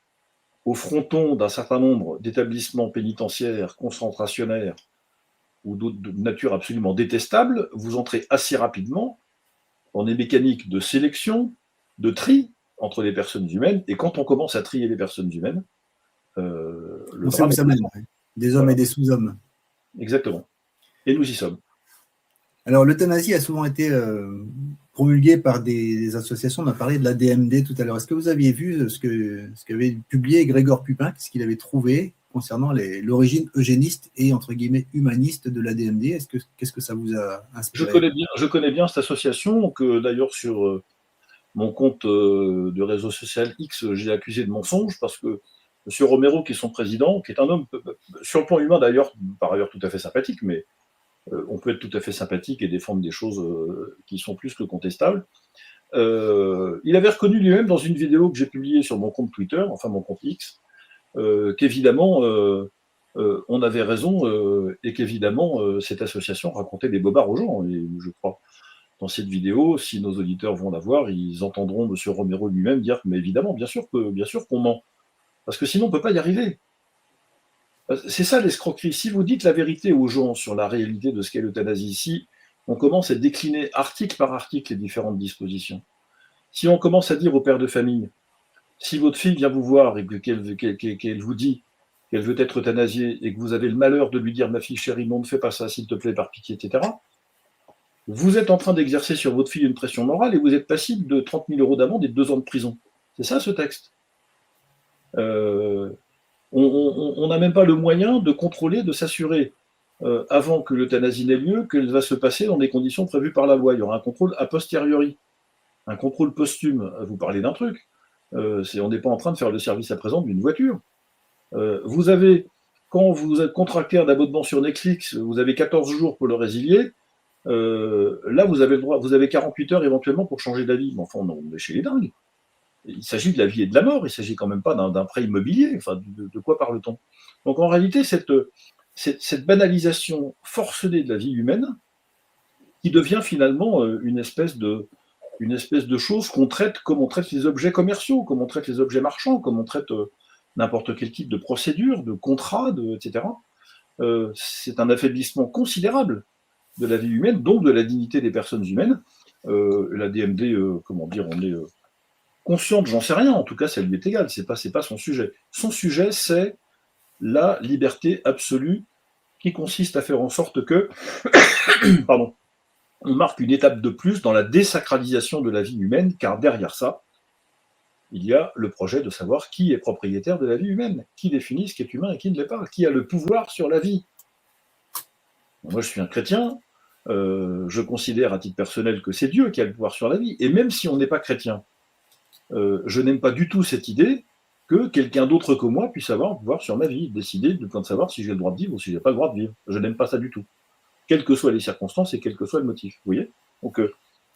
au fronton d'un certain nombre d'établissements pénitentiaires, concentrationnaires ou d'autres de nature absolument détestable, vous entrez assez rapidement dans des mécaniques de sélection, de tri entre les personnes humaines. Et quand on commence à trier les personnes humaines, on sait où ça mène, des hommes et des sous-hommes. Exactement. Et nous y sommes. Alors, l'euthanasie a souvent été promulguée par des associations. On a parlé de la DMD tout à l'heure. Est-ce que vous aviez vu ce qu'avait publié Grégoire Pupin, ce qu'il avait trouvé concernant l'origine eugéniste et, entre guillemets, humaniste de la DMD? Qu'est-ce que ça vous a inspiré? Je connais bien cette association, que d'ailleurs sur mon compte de réseau social X, j'ai accusé de mensonge, parce que M. Romero, qui est son président, qui est un homme, sur le plan humain d'ailleurs, par ailleurs tout à fait sympathique, mais on peut être tout à fait sympathique et défendre des choses qui sont plus que contestables. Il avait reconnu lui-même dans une vidéo que j'ai publiée sur mon compte Twitter, enfin mon compte X, qu'évidemment on avait raison et qu'évidemment cette association racontait des bobards aux gens. Et je crois, dans cette vidéo, si nos auditeurs vont la voir, ils entendront M. Romero lui-même dire « mais évidemment, bien sûr qu'on ment, parce que sinon on ne peut pas y arriver ». C'est ça l'escroquerie. Si vous dites la vérité aux gens sur la réalité de ce qu'est l'euthanasie, si on commence à décliner article par article les différentes dispositions, si on commence à dire aux pères de famille, si votre fille vient vous voir et qu'elle vous dit qu'elle veut être euthanasiée et que vous avez le malheur de lui dire « ma fille chérie, non, ne fais pas ça, s'il te plaît, par pitié, etc. », vous êtes en train d'exercer sur votre fille une pression morale et vous êtes passible de 30 000 € d'amende et de 2 ans de prison. C'est ça ce texte. On n'a même pas le moyen de contrôler, de s'assurer, avant que l'euthanasie n'ait lieu, qu'elle va se passer dans des conditions prévues par la loi. Il y aura un contrôle a posteriori, un contrôle posthume. Vous parlez d'un truc. On n'est pas en train de faire le service à présent d'une voiture. Vous avez, quand vous contractez un abonnement sur Netflix, vous avez 14 jours pour le résilier. Là, vous avez le droit, vous avez 48 heures éventuellement pour changer d'avis. Mais enfin, on est chez les dingues. Il s'agit de la vie et de la mort, il ne s'agit quand même pas d'un prêt immobilier. Enfin, de quoi parle-t-on? Donc en réalité, cette banalisation forcenée de la vie humaine, qui devient finalement une espèce de chose qu'on traite comme on traite les objets commerciaux, comme on traite les objets marchands, comme on traite n'importe quel type de procédure, de contrat, etc. c'est un affaiblissement considérable de la vie humaine, donc de la dignité des personnes humaines. La DMD, comment dire, on est consciente, j'en sais rien, en tout cas, ça lui est égal, c'est pas son sujet. Son sujet, c'est la liberté absolue qui consiste à faire en sorte que, pardon, on marque une étape de plus dans la désacralisation de la vie humaine, car derrière ça, il y a le projet de savoir qui est propriétaire de la vie humaine, qui définit ce qui est humain et qui ne l'est pas, qui a le pouvoir sur la vie. Moi, je suis un chrétien, je considère à titre personnel que c'est Dieu qui a le pouvoir sur la vie, et même si on n'est pas chrétien, je n'aime pas du tout cette idée que quelqu'un d'autre que moi puisse avoir un pouvoir sur ma vie, décider de savoir si j'ai le droit de vivre ou si j'ai pas le droit de vivre. Je n'aime pas ça du tout, quelles que soient les circonstances et quel que soit le motif. Vous voyez ? Donc,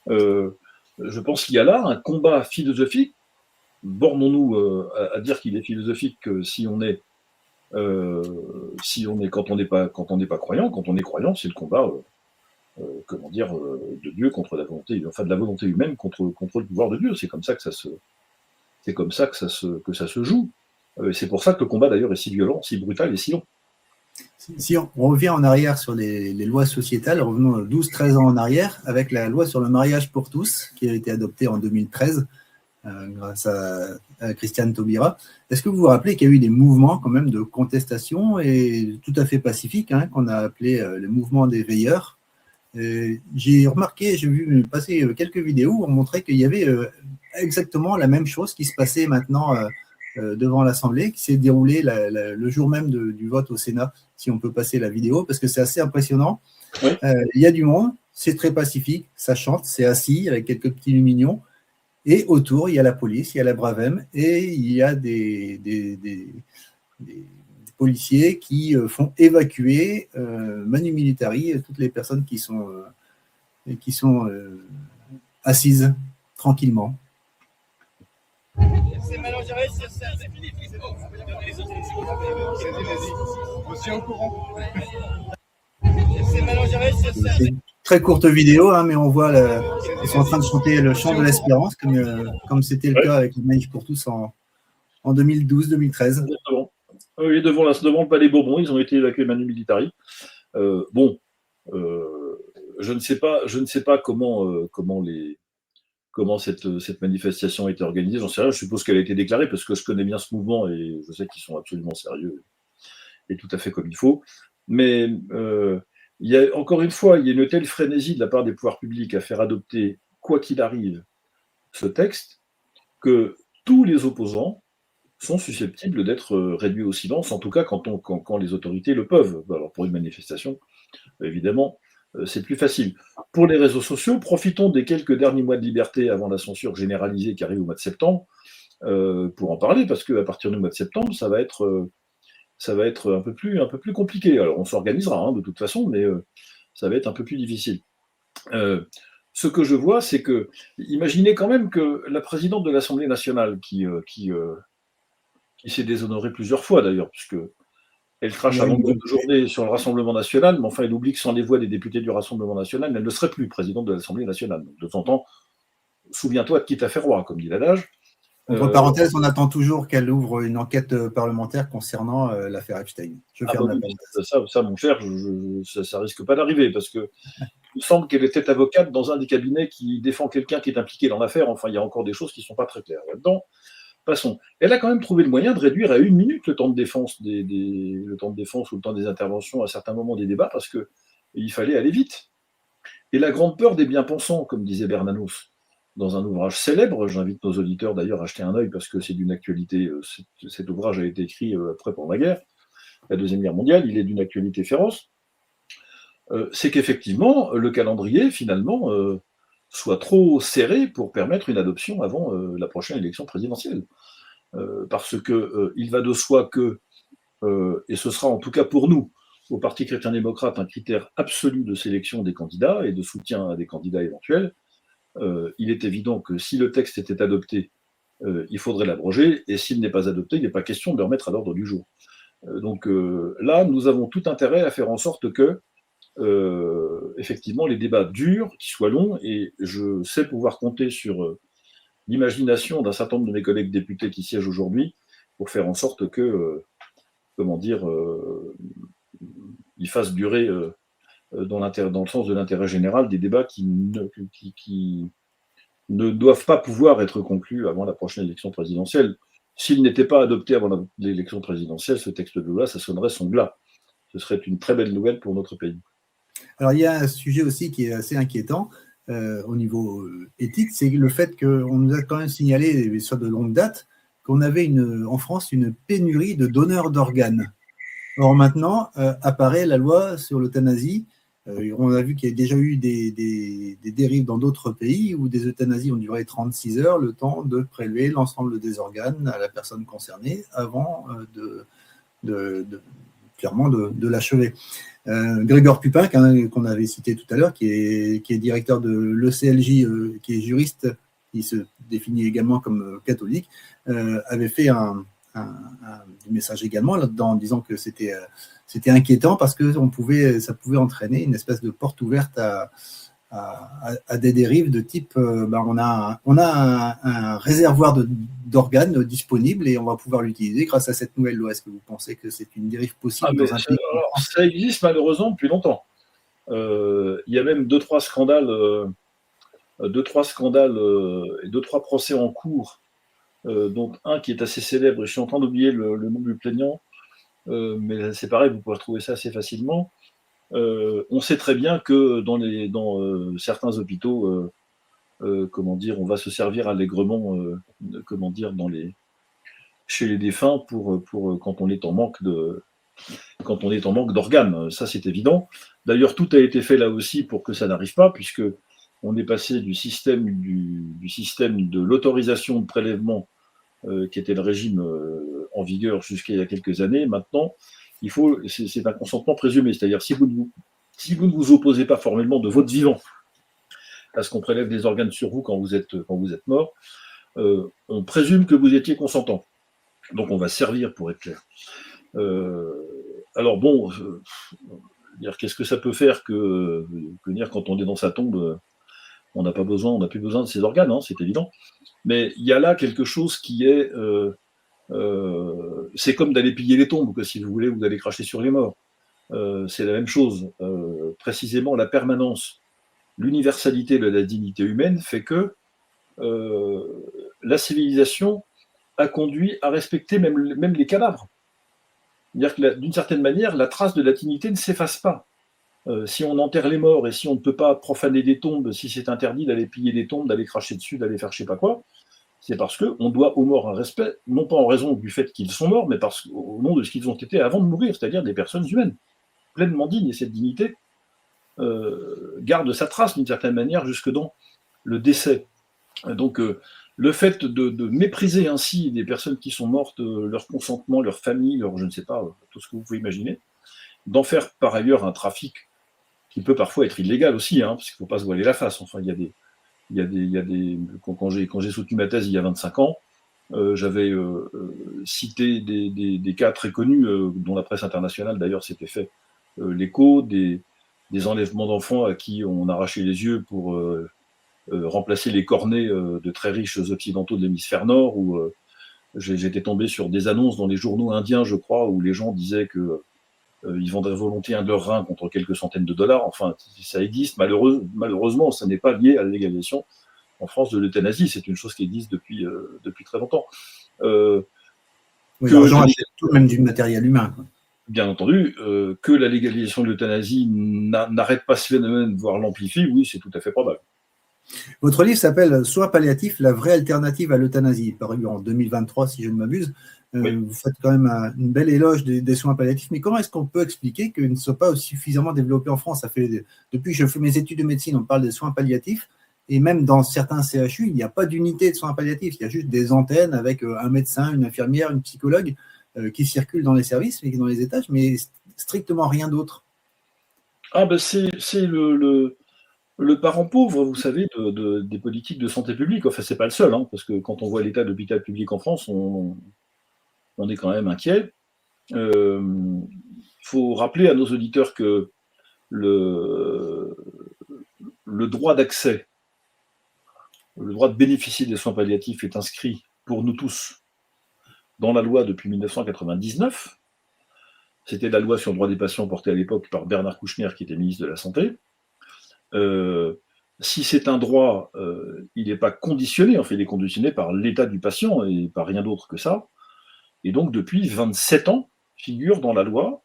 je pense qu'il y a là un combat philosophique. Bornons-nous à dire qu'il est philosophique si on est quand on n'est pas croyant. Quand on est croyant, c'est le combat, comment dire, de Dieu contre la volonté, enfin de la volonté humaine contre le pouvoir de Dieu. C'est comme ça que ça se joue. C'est pour ça que le combat d'ailleurs est si violent, si brutal et si long. Si on revient en arrière sur les lois sociétales, revenons 12-13 ans en arrière, avec la loi sur le mariage pour tous, qui a été adoptée en 2013, grâce à Christiane Taubira. Est-ce que vous vous rappelez qu'il y a eu des mouvements quand même de contestation et tout à fait pacifiques, qu'on a appelé le mouvement des veilleurs? J'ai remarqué, j'ai vu passer quelques vidéos où on montrait qu'il y avait exactement la même chose qui se passait maintenant devant l'Assemblée, qui s'est déroulé le jour même du vote au Sénat, si on peut passer la vidéo, parce que c'est assez impressionnant. Oui. Il y a du monde, c'est très pacifique, ça chante, c'est assis avec quelques petits lumignons, et autour, il y a la police, il y a la Bravem, et il y a des policiers qui font évacuer manu militari toutes les personnes qui sont assises tranquillement. C'est mélangé, c'est fini. C'est bon. Je suis au courant. C'est mélangé, C'est une très courte vidéo, mais on voit ils sont en train de chanter le chant de l'espérance, comme c'était le cas avec le Manif pour tous en 2012-2013. Exactement. Oui, devant le Palais Bourbon, ils ont été évacués manu militari. Je ne sais pas comment cette manifestation a été organisée, j'en sais rien, je suppose qu'elle a été déclarée parce que je connais bien ce mouvement et je sais qu'ils sont absolument sérieux et tout à fait comme il faut. Mais encore une fois, il y a une telle frénésie de la part des pouvoirs publics à faire adopter, quoi qu'il arrive, ce texte, que tous les opposants sont susceptibles d'être réduits au silence, en tout cas quand les autorités le peuvent. Alors pour une manifestation, évidemment, c'est plus facile. Pour les réseaux sociaux, profitons des quelques derniers mois de liberté avant la censure généralisée qui arrive au mois de septembre pour en parler, parce qu'à partir du mois de septembre, ça va être un peu plus compliqué. Alors on s'organisera de toute façon, mais ça va être un peu plus difficile. Ce que je vois, c'est que, imaginez quand même que la présidente de l'Assemblée nationale, qui s'est déshonorée plusieurs fois d'ailleurs, puisque elle crache à longueur de journée sur le Rassemblement national, mais enfin, elle oublie que sans les voix des députés du Rassemblement national, elle ne serait plus présidente de l'Assemblée nationale. Donc, de temps en temps, souviens-toi de qui t'a fait roi, comme dit l'adage. Entre parenthèses, on attend toujours qu'elle ouvre une enquête parlementaire concernant l'affaire Epstein. Je ferme la parenthèse. Ça, mon cher, ça risque pas d'arriver, parce que il me semble qu'elle était avocate dans un des cabinets qui défend quelqu'un qui est impliqué dans l'affaire. Enfin, il y a encore des choses qui ne sont pas très claires là-dedans. Passons. Elle a quand même trouvé le moyen de réduire à 1 minute le temps de défense le temps de défense ou le temps des interventions à certains moments des débats parce qu'il fallait aller vite. Et la grande peur des bien-pensants, comme disait Bernanos dans un ouvrage célèbre, j'invite nos auditeurs d'ailleurs à jeter un œil parce que c'est d'une actualité, cet ouvrage a été écrit après pendant la guerre, la Deuxième Guerre mondiale, il est d'une actualité féroce, c'est qu'effectivement, le calendrier, finalement, soit trop serré pour permettre une adoption avant la prochaine élection présidentielle. Parce qu'il va de soi que, et ce sera en tout cas pour nous, au Parti chrétien-démocrate, un critère absolu de sélection des candidats et de soutien à des candidats éventuels, il est évident que si le texte était adopté, il faudrait l'abroger, et s'il n'est pas adopté, il n'est pas question de le remettre à l'ordre du jour. Donc là, nous avons tout intérêt à faire en sorte que effectivement les débats durent, qu'ils soient longs, et je sais pouvoir compter sur l'imagination d'un certain nombre de mes collègues députés qui siègent aujourd'hui pour faire en sorte que il fasse durer dans le sens de l'intérêt général des débats qui ne doivent pas pouvoir être conclus avant la prochaine élection présidentielle. S'il n'était pas adopté avant l'élection présidentielle, ce texte de loi, ça sonnerait son glas. Ce serait une très belle nouvelle pour notre pays. Alors, il y a un sujet aussi qui est assez inquiétant au niveau éthique, c'est le fait qu'on nous a quand même signalé, soit de longue date, qu'on avait en France une pénurie de donneurs d'organes. Or, maintenant, apparaît la loi sur l'euthanasie. On a vu qu'il y a déjà eu des dérives dans d'autres pays où des euthanasies ont duré 36 heures, le temps de prélever l'ensemble des organes à la personne concernée avant clairement de l'achever. Grégoire Pupin, qu'on avait cité tout à l'heure, qui est directeur de l'ECLJ, qui est juriste, qui se définit également comme catholique, avait fait un message également là-dedans en disant que c'était inquiétant parce que ça pouvait entraîner une espèce de porte ouverte à des dérives de type on a un réservoir d'organes disponible et on va pouvoir l'utiliser grâce à cette nouvelle loi. Est-ce que vous pensez que c'est une dérive possible dans un pays? Alors, ça existe malheureusement depuis longtemps. Il y a même deux, trois scandales et deux, trois procès en cours, dont un qui est assez célèbre, et je suis en train d'oublier le nom du plaignant, mais c'est pareil, vous pouvez retrouver ça assez facilement. On sait très bien que dans certains hôpitaux, on va se servir allègrement, chez les défunts pour quand on est en manque d'organes. Ça, c'est évident. D'ailleurs, tout a été fait là aussi pour que ça n'arrive pas, puisque on est passé du système de l'autorisation de prélèvement, qui était le régime en vigueur jusqu'à il y a quelques années. Maintenant, c'est un consentement présumé, c'est-à-dire si vous ne vous opposez pas formellement de votre vivant à ce qu'on prélève des organes sur vous quand vous êtes mort, on présume que vous étiez consentant. Donc on va servir, pour être clair. Alors bon, qu'est-ce que ça peut faire que dire quand on est dans sa tombe, on n'a plus besoin de ces organes, hein, c'est évident. Mais il y a là quelque chose qui est c'est comme d'aller piller les tombes, que si vous voulez, vous allez cracher sur les morts. C'est la même chose. Précisément, la permanence, l'universalité de la dignité humaine fait que la civilisation a conduit à respecter même les cadavres. C'est-à-dire que d'une certaine manière, la trace de la dignité ne s'efface pas. Si on enterre les morts et si on ne peut pas profaner des tombes, si c'est interdit d'aller piller des tombes, d'aller cracher dessus, d'aller faire je sais pas quoi, c'est parce qu'on doit aux morts un respect, non pas en raison du fait qu'ils sont morts, mais au nom de ce qu'ils ont été avant de mourir, c'est-à-dire des personnes humaines, pleinement dignes. Et cette dignité garde sa trace d'une certaine manière jusque dans le décès. Donc le fait de mépriser ainsi des personnes qui sont mortes, leur consentement, leur famille, leur je ne sais pas, tout ce que vous pouvez imaginer, d'en faire par ailleurs un trafic qui peut parfois être illégal aussi, hein, parce qu'il ne faut pas se voiler la face. Enfin, quand j'ai soutenu ma thèse il y a 25 ans, j'avais cité des cas très connus, dont la presse internationale d'ailleurs s'était fait l'écho, des enlèvements d'enfants à qui on arrachait les yeux pour remplacer les cornets de très riches occidentaux de l'hémisphère nord, où j'étais tombé sur des annonces dans les journaux indiens, je crois, où les gens disaient que ils vendraient volontiers un de leurs reins contre quelques centaines de dollars. Enfin, ça existe. Malheureusement, ça n'est pas lié à la légalisation en France de l'euthanasie. C'est une chose qui existe depuis très longtemps. L'argent achète tout, même du matériel humain, quoi. Bien entendu, que la légalisation de l'euthanasie n'arrête pas ce phénomène, voire l'amplifie, oui, c'est tout à fait probable. Votre livre s'appelle « Soins palliatifs, la vraie alternative à l'euthanasie », paru en 2023, si je ne m'abuse. Oui. Vous faites quand même une belle éloge des soins palliatifs, mais comment est-ce qu'on peut expliquer qu'ils ne soient pas suffisamment développés en France? Depuis que je fais mes études de médecine, on parle des soins palliatifs, et même dans certains CHU, il n'y a pas d'unité de soins palliatifs, il y a juste des antennes avec un médecin, une infirmière, une psychologue qui circulent dans les services, dans les étages, mais strictement rien d'autre. Ah ben c'est le parent pauvre, vous savez, des politiques de santé publique. Enfin, c'est pas le seul, hein, parce que quand on voit l'état de l'hôpital public en France, on est quand même inquiet. Faut rappeler à nos auditeurs que le droit d'accès, le droit de bénéficier des soins palliatifs est inscrit pour nous tous dans la loi depuis 1999. C'était la loi sur le droit des patients portée à l'époque par Bernard Kouchner, qui était ministre de la Santé. Si c'est un droit, il n'est pas conditionné, en fait, il est conditionné par l'état du patient et par rien d'autre que ça. Et donc, depuis 27 ans, figure dans la loi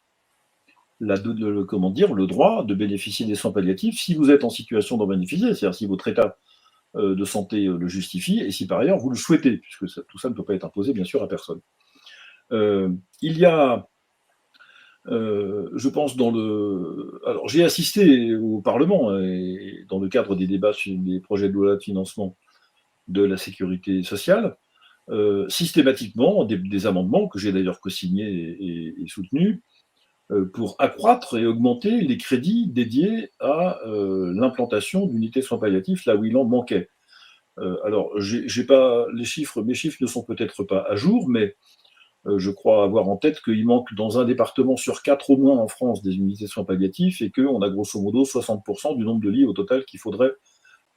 le droit de bénéficier des soins palliatifs si vous êtes en situation d'en bénéficier, c'est-à-dire si votre état de santé le justifie et si par ailleurs vous le souhaitez, puisque tout ça ne peut pas être imposé, bien sûr, à personne. Il y a je pense alors j'ai assisté au Parlement et dans le cadre des débats sur les projets de loi de financement de la sécurité sociale, systématiquement des amendements que j'ai d'ailleurs co-signés et soutenus pour accroître et augmenter les crédits dédiés à l'implantation d'unités de soins palliatifs là où il en manquait. Alors j'ai pas les chiffres, mes chiffres ne sont peut-être pas à jour, mais je crois avoir en tête qu'il manque dans un département sur 4 au moins en France des unités de soins palliatifs et qu'on a grosso modo 60% du nombre de lits au total qu'il faudrait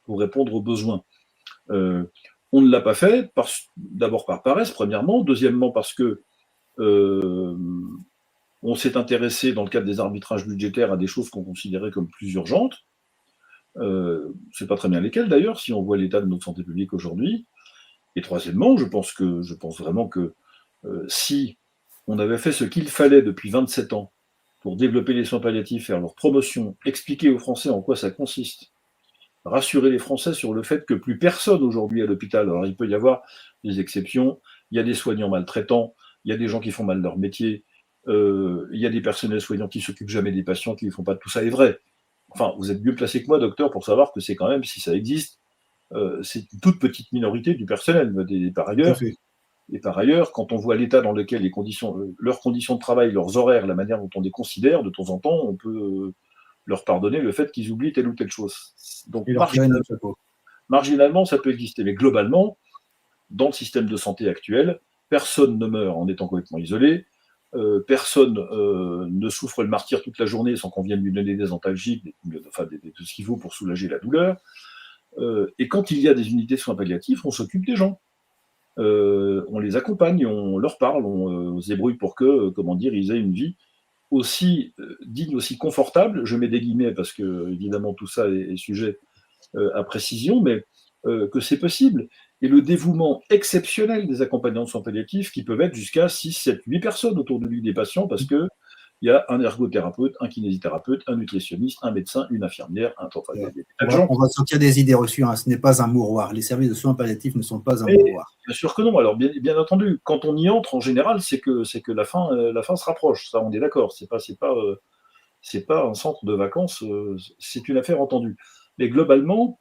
pour répondre aux besoins. On ne l'a pas fait, d'abord par paresse, premièrement, deuxièmement parce que on s'est intéressé dans le cadre des arbitrages budgétaires à des choses qu'on considérait comme plus urgentes. C'est pas très bien lesquelles d'ailleurs, si on voit l'état de notre santé publique aujourd'hui. Et troisièmement, je pense vraiment que si on avait fait ce qu'il fallait depuis 27 ans pour développer les soins palliatifs, faire leur promotion, expliquer aux Français en quoi ça consiste, rassurer les Français sur le fait que plus personne aujourd'hui à l'hôpital, alors il peut y avoir des exceptions, il y a des soignants maltraitants, il y a des gens qui font mal leur métier, il y a des personnels soignants qui s'occupent jamais des patients, qui ne font pas, tout ça est vrai. Enfin, vous êtes mieux placé que moi, docteur, pour savoir que c'est quand même, si ça existe, c'est une toute petite minorité du personnel. Et par ailleurs, quand on voit l'état dans lequel leurs conditions de travail, leurs horaires, la manière dont on les considère, de temps en temps, on peut leur pardonner le fait qu'ils oublient telle ou telle chose. Donc, marginalement, ça peut exister. Mais globalement, dans le système de santé actuel, personne ne meurt en étant complètement isolé. Personne ne souffre le martyre toute la journée sans qu'on vienne lui donner des antalgiques, tout ce qu'il faut pour soulager la douleur. Et quand il y a des unités de soins palliatifs, on s'occupe des gens. On les accompagne, on leur parle, on se débrouille pour que, ils aient une vie aussi digne, aussi confortable. Je mets des guillemets parce que, évidemment, tout ça est sujet à précision, mais que c'est possible. Et le dévouement exceptionnel des accompagnants de soins palliatifs qui peuvent être jusqu'à 6, 7, 8 personnes autour de lui des patients parce que il y a un ergothérapeute, un kinésithérapeute, un nutritionniste, un médecin, une infirmière, on va sortir des idées reçues, hein. Ce n'est pas un mouroir. Les services de soins palliatifs ne sont pas un mouroir. Bien sûr que non. Alors bien entendu, quand on y entre, en général, c'est que la fin se rapproche. Ça, on est d'accord. C'est pas un centre de vacances. C'est une affaire entendue. Mais globalement,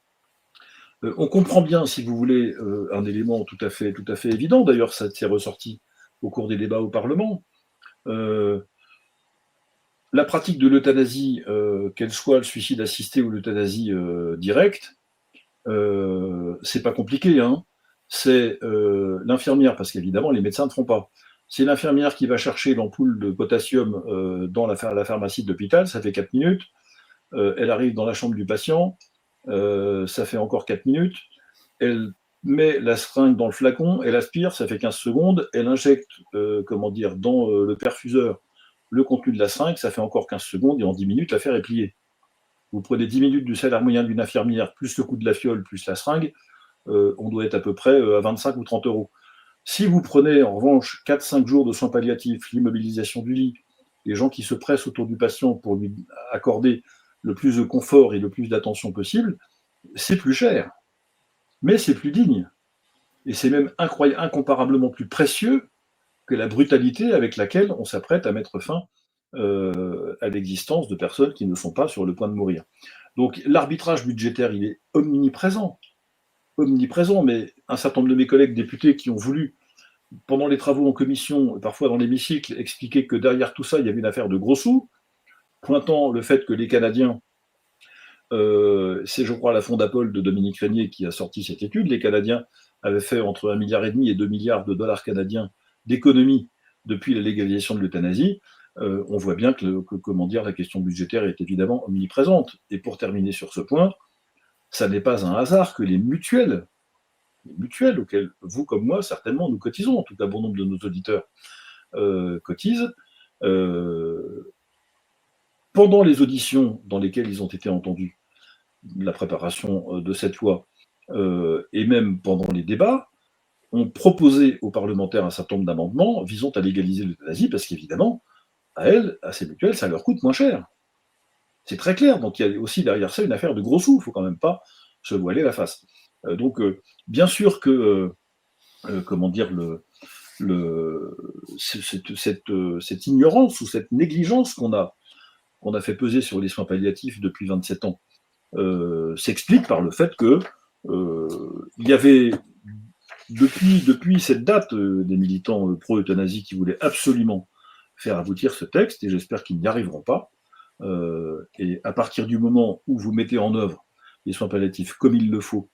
on comprend bien, si vous voulez, un élément tout à fait évident. D'ailleurs, ça s'est ressorti au cours des débats au Parlement. La pratique de l'euthanasie, qu'elle soit le suicide assisté ou l'euthanasie directe, c'est pas compliqué, hein. C'est l'infirmière, parce qu'évidemment les médecins ne font pas. C'est l'infirmière qui va chercher l'ampoule de potassium dans la pharmacie de l'hôpital, ça fait 4 minutes. Elle arrive dans la chambre du patient, ça fait encore 4 minutes. Elle met la seringue dans le flacon, elle aspire, ça fait 15 secondes. Elle injecte, dans le perfuseur le contenu de la seringue, ça fait encore 15 secondes, et en 10 minutes, l'affaire est pliée. Vous prenez 10 minutes du salaire moyen d'une infirmière, plus le coût de la fiole, plus la seringue, on doit être à peu près à 25 ou 30 euros. Si vous prenez en revanche 4-5 jours de soins palliatifs, l'immobilisation du lit, les gens qui se pressent autour du patient pour lui accorder le plus de confort et le plus d'attention possible, c'est plus cher, mais c'est plus digne. Et c'est même incomparablement plus précieux que la brutalité avec laquelle on s'apprête à mettre fin à l'existence de personnes qui ne sont pas sur le point de mourir. Donc l'arbitrage budgétaire, il est omniprésent, mais un certain nombre de mes collègues députés qui ont voulu, pendant les travaux en commission, parfois dans l'hémicycle, expliquer que derrière tout ça, il y avait une affaire de gros sous, pointant le fait que les Canadiens, c'est je crois la Fondapol de Dominique Régnier qui a sorti cette étude, les Canadiens avaient fait entre 1,5 milliard et 2 milliards de dollars canadiens d'économie depuis la légalisation de l'euthanasie. On voit bien que la question budgétaire est évidemment omniprésente. Et pour terminer sur ce point, ça n'est pas un hasard que les mutuelles auxquelles vous comme moi, certainement, nous cotisons, en tout cas bon nombre de nos auditeurs cotisent, pendant les auditions dans lesquelles ils ont été entendus, la préparation de cette loi, et même pendant les débats, ont proposé aux parlementaires un certain nombre d'amendements visant à légaliser l'euthanasie, parce qu'évidemment, à elles, à ces mutuelles, ça leur coûte moins cher. C'est très clair. Donc il y a aussi derrière ça une affaire de gros sous. Il ne faut quand même pas se voiler la face. Donc bien sûr que, comment dire, cette ignorance ou cette négligence qu'on a fait peser sur les soins palliatifs depuis 27 ans s'explique par le fait que il y avait depuis cette date des militants pro-euthanasie qui voulaient absolument faire aboutir ce texte, et j'espère qu'ils n'y arriveront pas. Et à partir du moment où vous mettez en œuvre les soins palliatifs comme il le faut,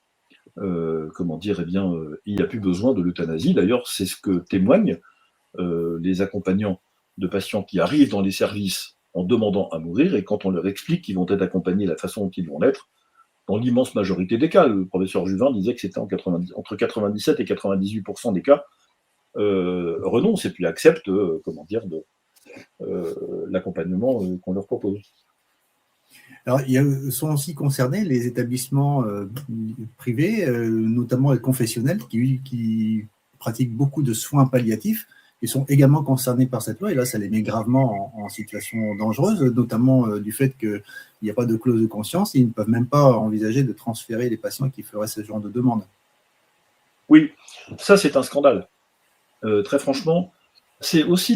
comment dire, eh bien, il n'y a plus besoin de l'euthanasie. D'ailleurs, c'est ce que témoignent les accompagnants de patients qui arrivent dans les services en demandant à mourir, et quand on leur explique qu'ils vont être accompagnés de la façon dont ils vont l'être, dans l'immense majorité des cas, le professeur Juvin disait que c'était entre 97 et 98% des cas, renoncent et puis acceptent, comment dire, l'accompagnement qu'on leur propose. Alors, sont aussi concernés les établissements privés, notamment les confessionnels, qui pratiquent beaucoup de soins palliatifs et sont également concernés par cette loi. Et là, ça les met gravement en situation dangereuse, notamment du fait qu'il n'y a pas de clause de conscience et ils ne peuvent même pas envisager de transférer les patients qui feraient ce genre de demande. Oui, ça c'est un scandale. Très franchement, c'est aussi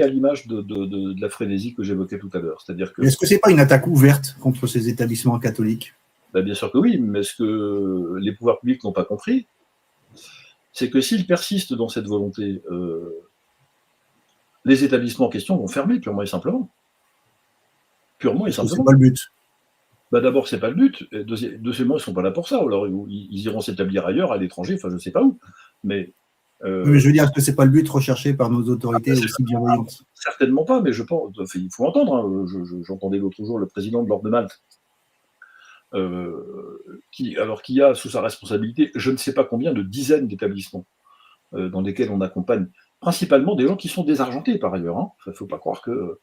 à l'image de la frénésie que j'évoquais tout à l'heure. C'est-à-dire que. Est-ce que ce n'est pas une attaque ouverte contre ces établissements catholiques ? Ben, bien sûr que oui, mais ce que les pouvoirs publics n'ont pas compris, c'est que s'ils persistent dans cette volonté, les établissements en question vont fermer purement et simplement. Purement et simplement. C'est pas le but. Ben, d'abord, c'est pas le but. Et deuxièmement, ils sont pas là pour ça. Alors, ils iront s'établir ailleurs, à l'étranger, enfin, je sais pas où. Mais je veux dire, est-ce que c'est pas le but recherché par nos autorités aussi bienveillantes ? Certainement pas, mais je pense, enfin, il faut entendre. Hein, j'entendais l'autre jour le président de l'Ordre de Malte, qui a sous sa responsabilité je ne sais pas combien de dizaines d'établissements dans lesquels on accompagne principalement des gens qui sont désargentés par ailleurs. Hein. Il ne faut pas croire que,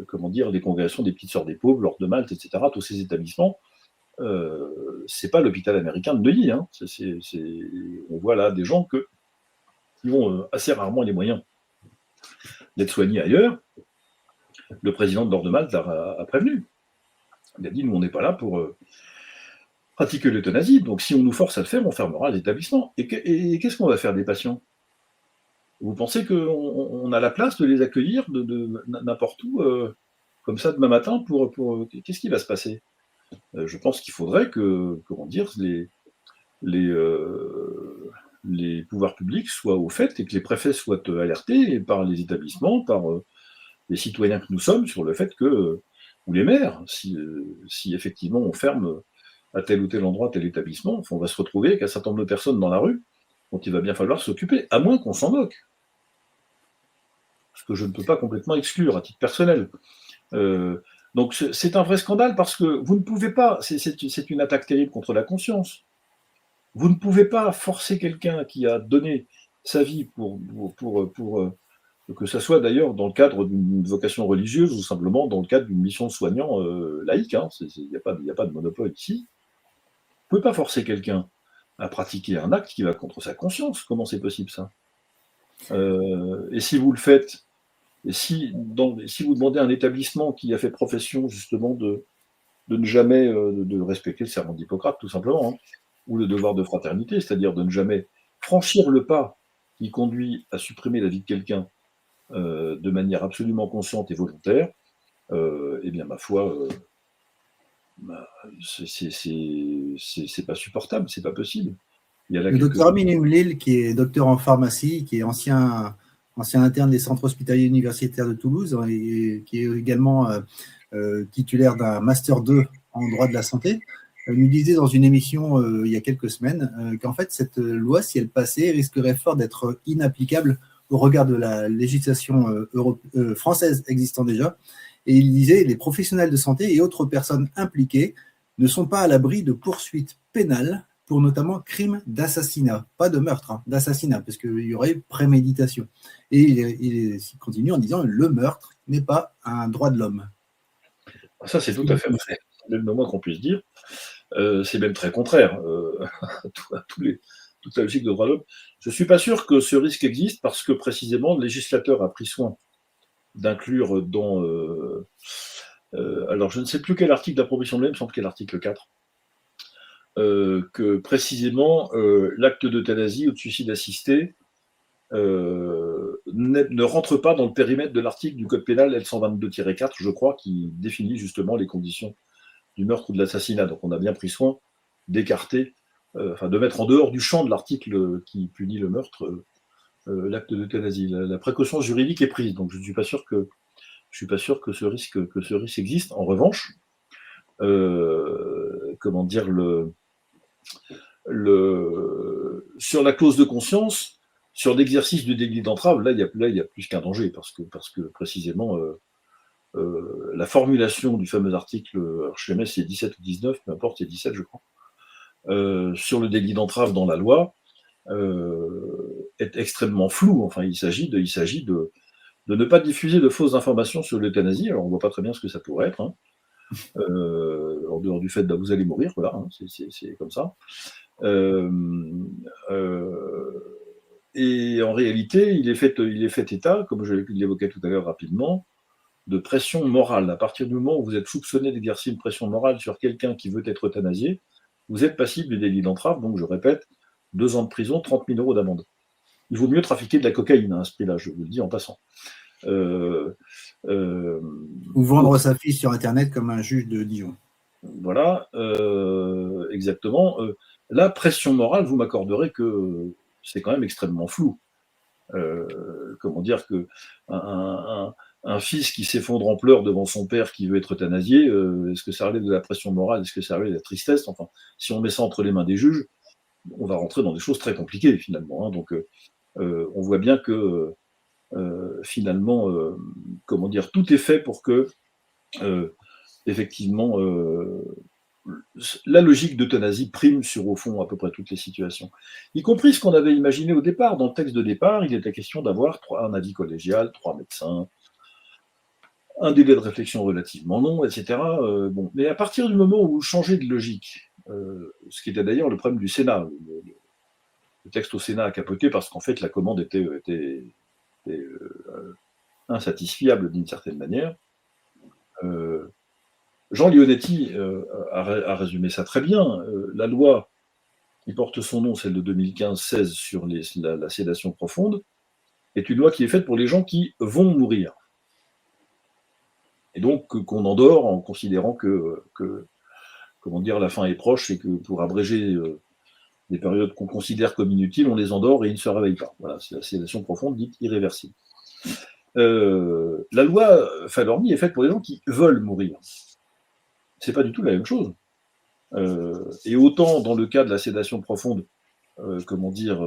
comment dire, les congrégations des Petites Sœurs des Pauvres, l'Ordre de Malte, etc., tous ces établissements, c'est pas l'hôpital américain de Neuilly. Hein. On voit là des gens qui ont assez rarement les moyens d'être soignés ailleurs. Le président de l'Ordre de Malte a prévenu. Il a dit, nous, on n'est pas là pour pratiquer l'euthanasie, donc si on nous force à le faire, on fermera l'établissement. Et qu'est-ce qu'on va faire des patients ? Vous pensez qu'on a la place de les accueillir de n'importe où, comme ça, demain matin, qu'est-ce qui va se passer ? Je pense qu'il faudrait que, comment dire, les pouvoirs publics soient au fait et que les préfets soient alertés par les établissements, par les citoyens que nous sommes, sur le fait que, ou les maires, si effectivement on ferme à tel ou tel endroit, tel établissement, on va se retrouver avec un certain nombre de personnes dans la rue dont il va bien falloir s'occuper, à moins qu'on s'en moque. Ce que je ne peux pas complètement exclure à titre personnel. Donc c'est un vrai scandale parce que vous ne pouvez pas, c'est une attaque terrible contre la conscience. Vous ne pouvez pas forcer quelqu'un qui a donné sa vie pour que ce soit d'ailleurs dans le cadre d'une vocation religieuse ou simplement dans le cadre d'une mission de soignant laïque. Hein. Il n'y a pas de monopole ici. Vous ne pouvez pas forcer quelqu'un à pratiquer un acte qui va contre sa conscience. Comment c'est possible ça ? Et si vous le faites, et si vous demandez à un établissement qui a fait profession justement de ne jamais de respecter le serment d'Hippocrate, tout simplement, hein, ou le devoir de fraternité, c'est-à-dire de ne jamais franchir le pas qui conduit à supprimer la vie de quelqu'un de manière absolument consciente et volontaire, eh bien, ma foi, c'est pas supportable, c'est pas possible. Le docteur Aminim Lil, qui est docteur en pharmacie, qui est ancien interne des centres hospitaliers universitaires de Toulouse, et qui est également titulaire d'un Master 2 en droit de la santé, nous disait dans une émission il y a quelques semaines qu'en fait, cette loi, si elle passait, risquerait fort d'être inapplicable au regard de la législation française existant déjà. Et il disait, les professionnels de santé et autres personnes impliquées ne sont pas à l'abri de poursuites pénales pour notamment crimes d'assassinat, pas de meurtre, hein, d'assassinat, parce qu'il y aurait préméditation. Et il continue en disant, le meurtre n'est pas un droit de l'homme. Ça, c'est tout à fait vrai. C'est même le moins qu'on puisse dire. C'est même très contraire à toute la logique de droit de l'homme. Je ne suis pas sûr que ce risque existe parce que précisément le législateur a pris soin d'inclure dans... alors, je ne sais plus quel article de la proposition de loi, il me semble qu'il y a l'article 4, que précisément l'acte d'euthanasie ou de suicide assisté ne rentre pas dans le périmètre de l'article du Code pénal L122-4, je crois, qui définit justement les conditions du meurtre ou de l'assassinat. Donc on a bien pris soin d'écarter, de mettre en dehors du champ de l'article qui punit le meurtre l'acte d'euthanasie. La précaution juridique est prise, donc je ne suis pas sûr que ce risque existe. En revanche, comment dire, sur la clause de conscience, sur l'exercice du délit d'entrave, là, il y a plus qu'un danger, parce que précisément, la formulation du fameux article, alors je sais même si c'est 17 ou 19, peu importe, c'est 17, je crois, sur le délit d'entrave dans la loi, est extrêmement floue. Enfin, il s'agit de ne pas diffuser de fausses informations sur l'euthanasie. Alors, on ne voit pas très bien ce que ça pourrait être, hein. En dehors du fait que vous allez mourir, voilà, hein, c'est comme ça. Et en réalité, il est fait état, comme je l'évoquais tout à l'heure rapidement, de pression morale. À partir du moment où vous êtes soupçonné d'exercer une pression morale sur quelqu'un qui veut être euthanasié, vous êtes passible du délit d'entrave, donc je répète, 2 ans de prison, 30 000 € d'amende. Il vaut mieux trafiquer de la cocaïne à ce prix-là, je vous le dis en passant. Ou vendre sa fille sur Internet comme un juge de Dijon. Voilà, exactement. La pression morale, vous m'accorderez que c'est quand même extrêmement flou. Comment dire que un fils qui s'effondre en pleurs devant son père qui veut être euthanasié, est-ce que ça relève de la pression morale, est-ce que ça relève de la tristesse? Enfin, si on met ça entre les mains des juges, on va rentrer dans des choses très compliquées finalement, hein. Donc, on voit bien que finalement, comment dire, tout est fait pour que effectivement la logique d'euthanasie prime sur, au fond, à peu près toutes les situations. Y compris ce qu'on avait imaginé au départ. Dans le texte de départ, il était question d'avoir un avis collégial, 3 médecins, un délai de réflexion relativement long, etc. Bon. Mais à partir du moment où vous changez de logique, ce qui était d'ailleurs le problème du Sénat, le texte au Sénat a capoté parce qu'en fait la commande était insatisfiable d'une certaine manière. Jean Leonetti a résumé ça très bien. La loi qui porte son nom, celle de 2015-16 sur la sédation profonde, est une loi qui est faite pour les gens qui vont mourir. Et donc qu'on endort en considérant que comment dire, la fin est proche et que pour abréger des périodes qu'on considère comme inutiles, on les endort et ils ne se réveillent pas. Voilà, c'est la sédation profonde dite irréversible. La loi Falorni est faite pour les gens qui veulent mourir. C'est pas du tout la même chose. Et autant dans le cas de la sédation profonde, comment dire,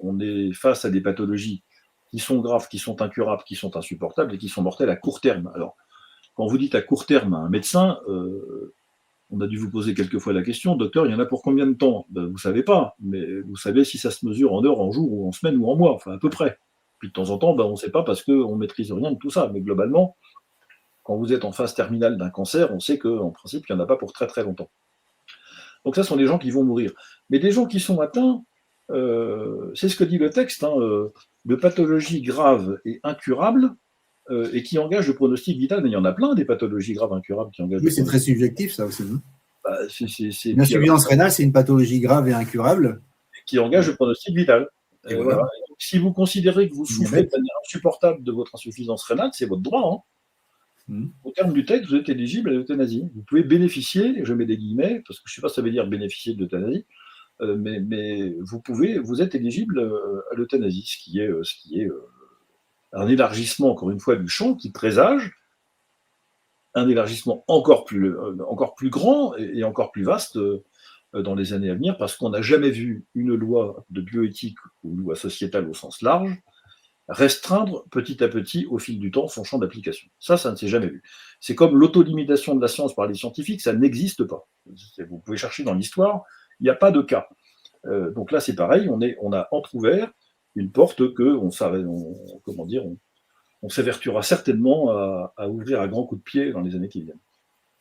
on est face à des pathologies qui sont graves, qui sont incurables, qui sont insupportables et qui sont mortelles à court terme. Alors, quand vous dites à court terme à un médecin, on a dû vous poser quelques fois la question, docteur, il y en a pour combien de temps? Ben, vous ne savez pas, mais vous savez si ça se mesure en heures, en jours, ou en semaines, ou en mois, enfin à peu près. Puis de temps en temps, ben, on ne sait pas parce qu'on ne maîtrise rien de tout ça. Mais globalement, quand vous êtes en phase terminale d'un cancer, on sait qu'en principe, il n'y en a pas pour très très longtemps. Donc ça, ce sont des gens qui vont mourir. Mais des gens qui sont atteints, c'est ce que dit le texte, hein, de pathologies graves et incurables, et qui engagent le pronostic vital. Mais il y en a plein des pathologies graves, incurables qui engagent. Oui, c'est très subjectif ça aussi. Bah, L'insuffisance rénale, c'est une pathologie grave et incurable. Qui engage le pronostic vital. Et voilà. Donc, si vous considérez que vous souffrez de manière insupportable de votre insuffisance rénale, c'est votre droit, hein. Au terme du texte, vous êtes éligible à l'euthanasie. Vous pouvez bénéficier, je mets des guillemets, parce que je ne sais pas si ça veut dire bénéficier de l'euthanasie, mais vous êtes éligible à l'euthanasie, ce qui est un élargissement, encore une fois, du champ qui présage un élargissement encore plus grand et encore plus vaste dans les années à venir, parce qu'on n'a jamais vu une loi de bioéthique ou une loi sociétale au sens large restreindre petit à petit, au fil du temps, son champ d'application. Ça ne s'est jamais vu. C'est comme l'autolimitation de la science par les scientifiques, ça n'existe pas. Vous pouvez chercher dans l'histoire, il n'y a pas de cas. Donc là, c'est pareil, on a entrouvert une porte que on s'évertuera certainement à ouvrir à grands coups de pied dans les années qui viennent.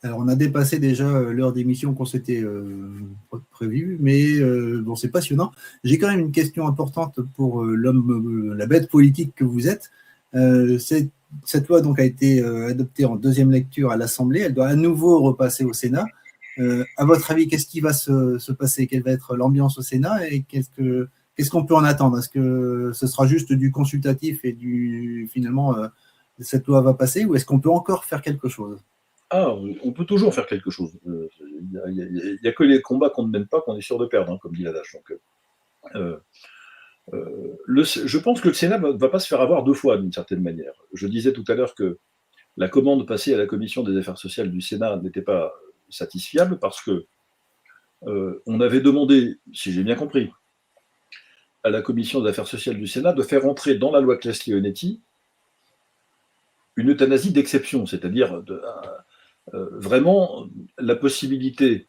Alors, on a dépassé déjà l'heure d'émission qu'on s'était prévue, mais bon, c'est passionnant. J'ai quand même une question importante pour l'homme, la bête politique que vous êtes. Cette loi donc, a été adoptée en deuxième lecture à l'Assemblée. Elle doit à nouveau repasser au Sénat. À votre avis, qu'est-ce qui va se passer? Quelle va être l'ambiance au Sénat et qu'est-ce qu'on peut en attendre? Est-ce que ce sera juste du consultatif et finalement, cette loi va passer ou est-ce qu'on peut encore faire quelque chose? Ah, on peut toujours faire quelque chose. Il n'y a que les combats qu'on ne mène pas qu'on est sûr de perdre, hein, comme dit l'adage. Donc, je pense que le Sénat ne va pas se faire avoir deux fois, d'une certaine manière. Je disais tout à l'heure que la commande passée à la Commission des affaires sociales du Sénat n'était pas satisfiable parce que on avait demandé, si j'ai bien compris, à la Commission des affaires sociales du Sénat de faire entrer dans la loi Claes-Leonetti une euthanasie d'exception, c'est-à-dire vraiment la possibilité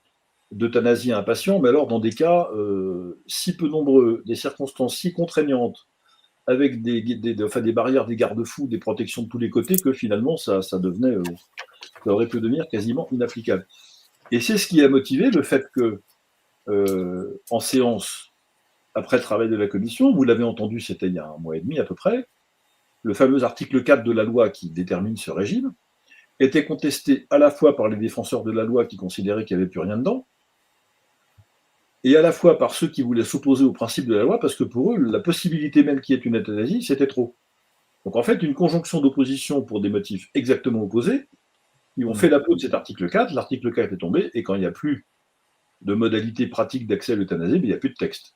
d'euthanasier un patient, mais alors dans des cas si peu nombreux, des circonstances si contraignantes, avec des barrières, des garde-fous, des protections de tous les côtés, que finalement ça aurait pu devenir quasiment inapplicable. Et c'est ce qui a motivé le fait que, en séance, après le travail de la commission, vous l'avez entendu, c'était il y a 1 mois et demi à peu près, le fameux article 4 de la loi qui détermine ce régime, était contesté à la fois par les défenseurs de la loi qui considéraient qu'il n'y avait plus rien dedans, et à la fois par ceux qui voulaient s'opposer au principe de la loi, parce que pour eux, la possibilité même qu'il y ait une euthanasie, c'était trop. Donc en fait, une conjonction d'opposition pour des motifs exactement opposés, ils ont fait la peau de cet article 4, l'article 4 est tombé, et quand il n'y a plus de modalités pratiques d'accès à l'euthanasie, il n'y a plus de texte.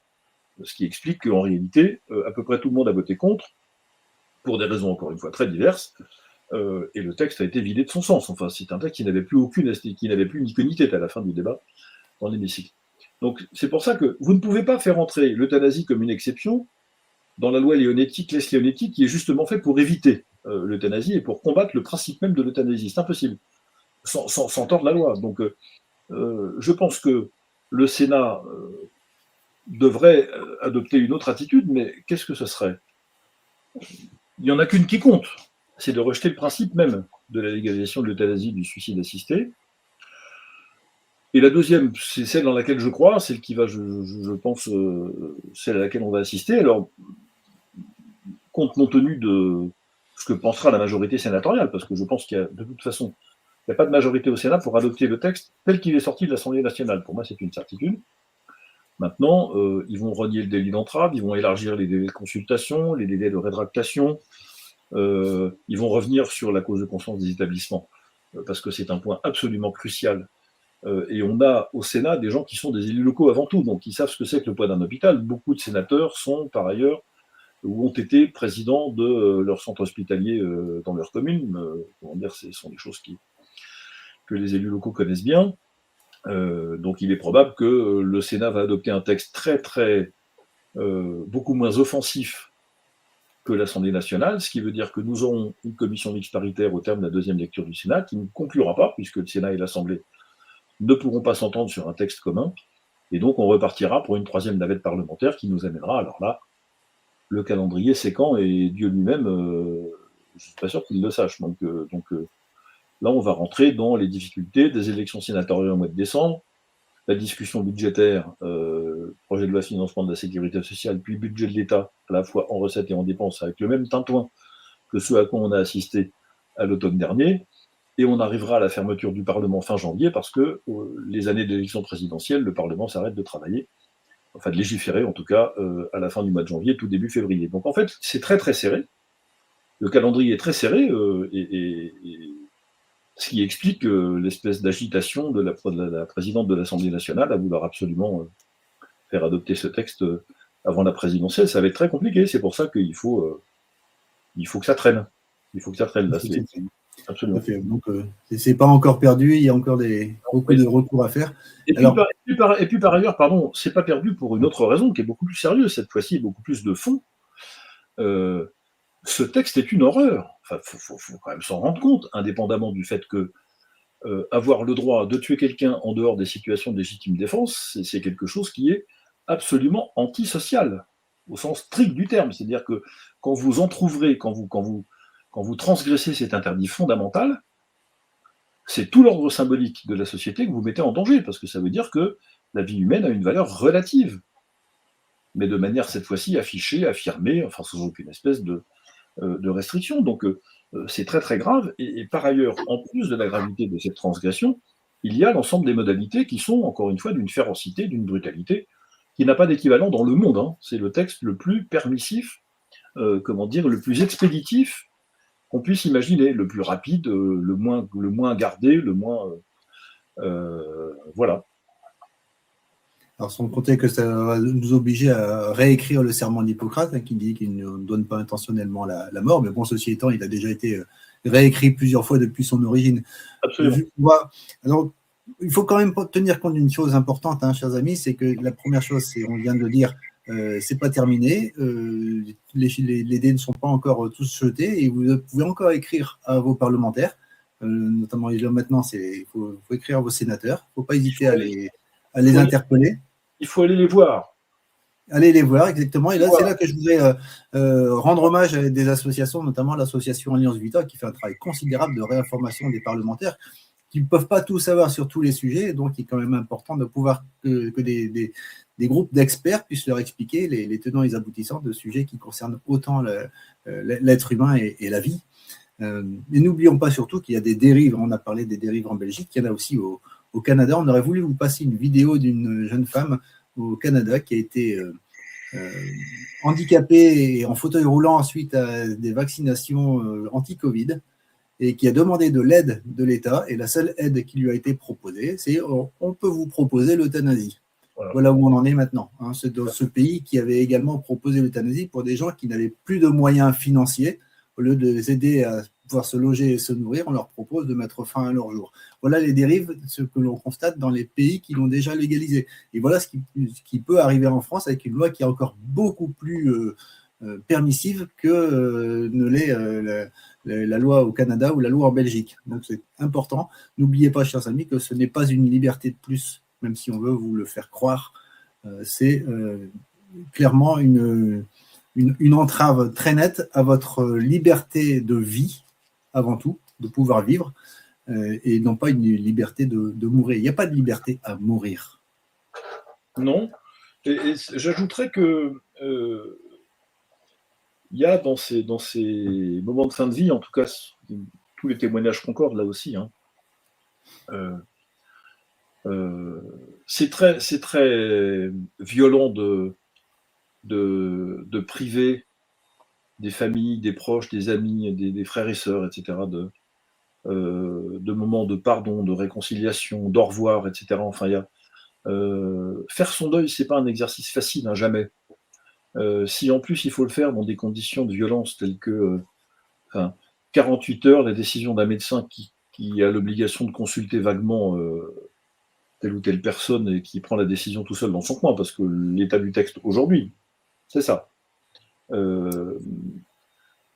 Ce qui explique qu'en réalité, à peu près tout le monde a voté contre, pour des raisons encore une fois très diverses, et le texte a été vidé de son sens. Enfin, c'est un texte qui n'avait plus ni queue ni tête à la fin du débat dans l'hémicycle. Donc c'est pour ça que vous ne pouvez pas faire entrer l'euthanasie comme une exception dans la loi Leonetti, Claes-Leonetti, qui est justement fait pour éviter l'euthanasie et pour combattre le principe même de l'euthanasie. C'est impossible, sans tordre la loi. Donc je pense que le Sénat devrait adopter une autre attitude, mais qu'est-ce que ce serait? Il n'y en a qu'une qui compte, c'est de rejeter le principe même de la légalisation de l'euthanasie, du suicide assisté. Et la deuxième, c'est celle dans laquelle je crois, celle qui va, je pense, celle à laquelle on va assister. Alors, compte tenu de ce que pensera la majorité sénatoriale, parce que je pense qu'il y a, de toute façon, il n'y a pas de majorité au Sénat pour adopter le texte tel qu'il est sorti de l'Assemblée nationale. Pour moi, c'est une certitude. Maintenant, ils vont renier le délit d'entrave, ils vont élargir les délais de consultation, les délais de rétractation, ils vont revenir sur la cause de conscience des établissements, parce que c'est un point absolument crucial. Et on a au Sénat des gens qui sont des élus locaux avant tout, donc ils savent ce que c'est que le poids d'un hôpital. Beaucoup de sénateurs sont par ailleurs ou ont été présidents de leur centre hospitalier dans leur commune. Comment dire, ce sont des choses que les élus locaux connaissent bien. Donc il est probable que le Sénat va adopter un texte beaucoup moins offensif que l'Assemblée nationale, ce qui veut dire que nous aurons une commission mixte paritaire au terme de la deuxième lecture du Sénat qui ne conclura pas, puisque le Sénat et l'Assemblée ne pourront pas s'entendre sur un texte commun, et donc on repartira pour une troisième navette parlementaire qui nous amènera, alors là, le calendrier c'est quand, et Dieu lui-même, je ne suis pas sûr qu'il le sache, donc là on va rentrer dans les difficultés des élections sénatoriales au mois de décembre, la discussion budgétaire, projet de loi de financement de la sécurité sociale, puis budget de l'État, à la fois en recettes et en dépenses, avec le même tintouin que ce à quoi on a assisté à l'automne dernier, et on arrivera à la fermeture du Parlement fin janvier, parce que les années d'élection présidentielle, le Parlement s'arrête de travailler, enfin de légiférer en tout cas, à la fin du mois de janvier, tout début février. Donc en fait, c'est très très serré, le calendrier est très serré, et ce qui explique l'espèce d'agitation de la présidente de l'Assemblée nationale à vouloir absolument faire adopter ce texte avant la présidentielle. Ça va être très compliqué, c'est pour ça qu'il faut que ça traîne. Il faut que ça traîne, là, c'est absolument. Donc, c'est pas encore perdu, il y a encore beaucoup de recours à faire. Et puis par ailleurs, pardon, c'est pas perdu pour une autre raison qui est beaucoup plus sérieuse, cette fois-ci, beaucoup plus de fond. Ce texte est une horreur. Enfin, faut quand même s'en rendre compte, indépendamment du fait que avoir le droit de tuer quelqu'un en dehors des situations de légitime défense, c'est quelque chose qui est absolument antisocial, au sens strict du terme. C'est-à-dire que quand vous entr'ouvrez, quand vous transgressez cet interdit fondamental, c'est tout l'ordre symbolique de la société que vous mettez en danger, parce que ça veut dire que la vie humaine a une valeur relative, mais de manière cette fois-ci affichée, affirmée, enfin sans aucune espèce de restriction. Donc c'est très très grave, et par ailleurs, en plus de la gravité de cette transgression, il y a l'ensemble des modalités qui sont, encore une fois, d'une férocité, d'une brutalité, qui n'a pas d'équivalent dans le monde, hein. C'est le texte le plus permissif, le plus expéditif qu'on puisse imaginer, le plus rapide, le moins gardé, le moins... voilà. Alors, sans compter que ça va nous obliger à réécrire le serment d'Hippocrate, qui dit qu'il ne donne pas intentionnellement la mort, mais bon, ceci étant, il a déjà été réécrit plusieurs fois depuis son origine. Absolument. Alors, il faut quand même tenir compte d'une chose importante, hein, chers amis, c'est que la première chose, c'est, on vient de le dire, c'est pas terminé, les dés ne sont pas encore tous jetés, et vous pouvez encore écrire à vos parlementaires, notamment maintenant, il faut écrire à vos sénateurs, il ne faut pas hésiter à les interpeller. Il faut aller les voir. Allez les voir, exactement. Et là, c'est là que je voudrais rendre hommage à des associations, notamment l'association Alliance Vita, qui fait un travail considérable de réinformation des parlementaires, qui ne peuvent pas tout savoir sur tous les sujets. Donc, il est quand même important de pouvoir que des groupes d'experts puissent leur expliquer les tenants et les aboutissants de sujets qui concernent autant l'être humain et la vie. Et n'oublions pas surtout qu'il y a des dérives. On a parlé des dérives en Belgique, il y en a aussi au Canada. On aurait voulu vous passer une vidéo d'une jeune femme au Canada qui a été handicapée et en fauteuil roulant suite à des vaccinations anti-Covid et qui a demandé de l'aide de l'État. Et la seule aide qui lui a été proposée, c'est on peut vous proposer l'euthanasie. Voilà où on en est maintenant. Hein. C'est dans ce pays qui avait également proposé l'euthanasie pour des gens qui n'avaient plus de moyens financiers. Au lieu de les aider à pouvoir se loger et se nourrir, on leur propose de mettre fin à leur jour. Voilà les dérives, ce que l'on constate dans les pays qui l'ont déjà légalisé. Et voilà ce qui peut arriver en France avec une loi qui est encore beaucoup plus permissive que ne l'est la loi au Canada ou la loi en Belgique. Donc c'est important. N'oubliez pas, chers amis, que ce n'est pas une liberté de plus, même si on veut vous le faire croire. C'est clairement une entrave très nette à votre liberté de vie, avant tout, de pouvoir vivre, et non pas une liberté de mourir. Il n'y a pas de liberté à mourir. Non. Et j'ajouterais que il y a dans ces moments de fin de vie, en tout cas, tous les témoignages concordent là aussi, hein, c'est très violent de priver des familles, des proches, des amis, des frères et sœurs, etc., de moments de pardon, de réconciliation, d'au revoir, etc. Enfin, il y a faire son deuil, c'est pas un exercice facile, hein, jamais. Si en plus il faut le faire dans des conditions de violence telles que 48 heures, la décision d'un médecin qui a l'obligation de consulter vaguement telle ou telle personne et qui prend la décision tout seul dans son coin, parce que l'état du texte aujourd'hui, c'est ça.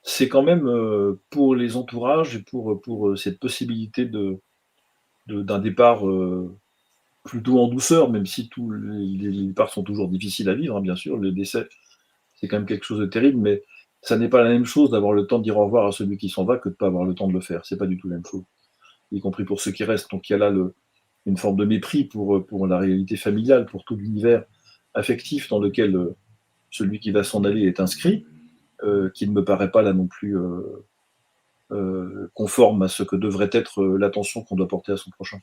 C'est quand même pour les entourages et pour cette possibilité d'un départ plutôt en douceur, même si tous les départs sont toujours difficiles à vivre, hein, bien sûr. Le décès, c'est quand même quelque chose de terrible, mais ça n'est pas la même chose d'avoir le temps de dire au revoir à celui qui s'en va que de ne pas avoir le temps de le faire. C'est pas du tout la même chose, y compris pour ceux qui restent. Donc il y a là une forme de mépris pour la réalité familiale, pour tout l'univers affectif dans lequel celui qui va s'en aller est inscrit, qui ne me paraît pas là non plus conforme à ce que devrait être l'attention qu'on doit porter à son prochain.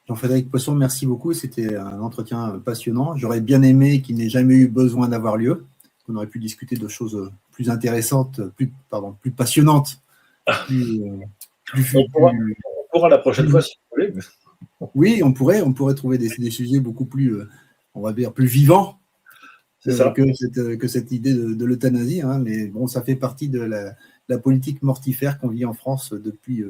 Jean-Frédéric Poisson, merci beaucoup. C'était un entretien passionnant. J'aurais bien aimé qu'il n'ait jamais eu besoin d'avoir lieu. On aurait pu discuter de choses plus intéressantes, plus passionnantes. On pourra la prochaine fois, si vous voulez. Oui, on pourrait trouver des sujets beaucoup plus, on va dire, plus vivants que cette idée de l'euthanasie. Hein. Mais bon, ça fait partie de la politique mortifère qu'on vit en France depuis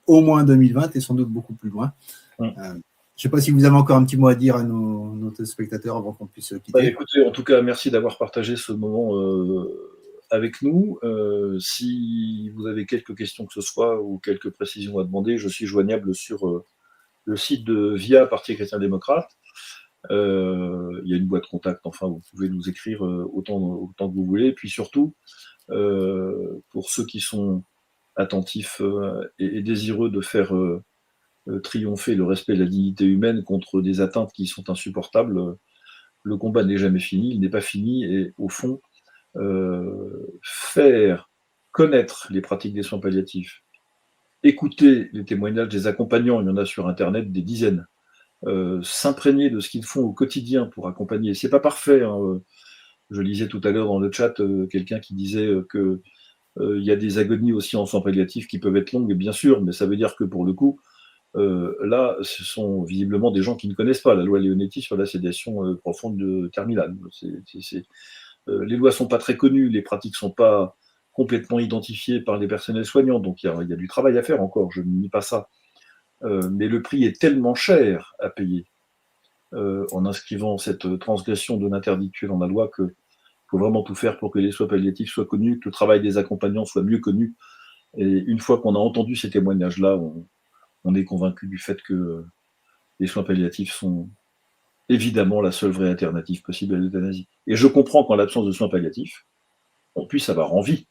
au moins 2020 et sans doute beaucoup plus loin. Je ne sais pas si vous avez encore un petit mot à dire à nos spectateurs avant qu'on puisse quitter. Écoutez, en tout cas, merci d'avoir partagé ce moment avec nous. Si vous avez quelques questions que ce soit ou quelques précisions à demander, je suis joignable sur le site de VIA, Parti chrétien-démocrate. Il y a une boîte contact, enfin, vous pouvez nous écrire autant que vous voulez. Et puis surtout, pour ceux qui sont attentif et désireux de faire triompher le respect de la dignité humaine contre des atteintes qui sont insupportables. Le combat n'est jamais fini, il n'est pas fini, et au fond, faire connaître les pratiques des soins palliatifs, écouter les témoignages des accompagnants, il y en a sur Internet des dizaines, s'imprégner de ce qu'ils font au quotidien pour accompagner. C'est pas parfait, hein. Je lisais tout à l'heure dans le chat quelqu'un qui disait que il y a des agonies aussi en soins palliatifs qui peuvent être longues, bien sûr, mais ça veut dire que pour le coup, là, ce sont visiblement des gens qui ne connaissent pas la loi Leonetti sur la sédation profonde terminale. Les lois ne sont pas très connues, les pratiques ne sont pas complètement identifiées par les personnels soignants, donc il y a du travail à faire encore, je ne nie pas ça. Mais le prix est tellement cher à payer en inscrivant cette transgression de l'interdictuel dans la loi qu'il faut vraiment tout faire pour que les soins palliatifs soient connus, que le travail des accompagnants soit mieux connu. Et une fois qu'on a entendu ces témoignages-là, on est convaincu du fait que les soins palliatifs sont évidemment la seule vraie alternative possible à l'euthanasie. Et je comprends qu'en l'absence de soins palliatifs, on puisse avoir envie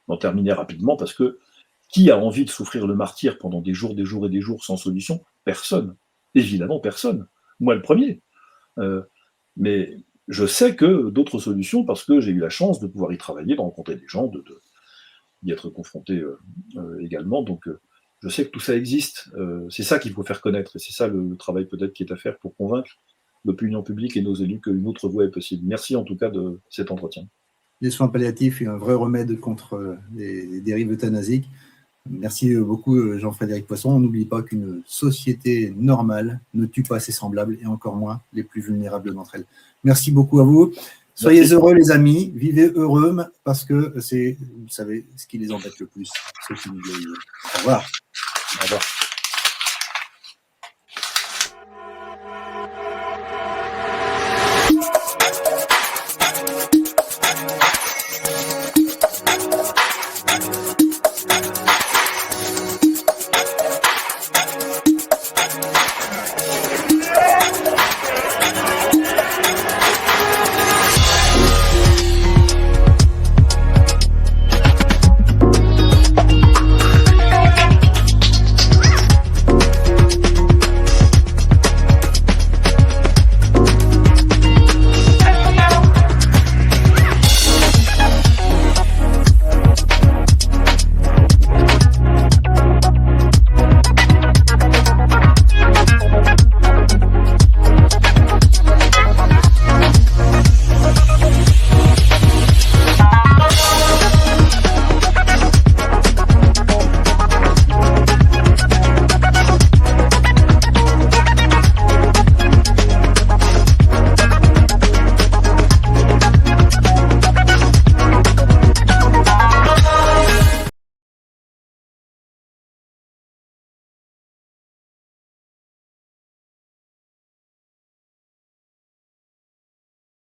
d'en terminer rapidement, parce que qui a envie de souffrir le martyre pendant des jours et des jours sans solution? Personne. Évidemment, personne. Moi, le premier. Mais je sais que d'autres solutions, parce que j'ai eu la chance de pouvoir y travailler, de rencontrer des gens, d'y être confronté également. Donc, je sais que tout ça existe. C'est ça qu'il faut faire connaître. Et c'est ça le travail peut-être qui est à faire pour convaincre l'opinion publique et nos élus qu'une autre voie est possible. Merci en tout cas de cet entretien. Les soins palliatifs est un vrai remède contre les dérives euthanasiques. Merci beaucoup Jean-Frédéric Poisson. On n'oublie pas qu'une société normale ne tue pas ses semblables et encore moins les plus vulnérables d'entre elles. Merci beaucoup à vous. Soyez Merci. heureux les amis, vivez heureux parce que c'est, vous savez, ce qui les embête le plus, ceux qui nous guérissent. Au revoir. Au revoir.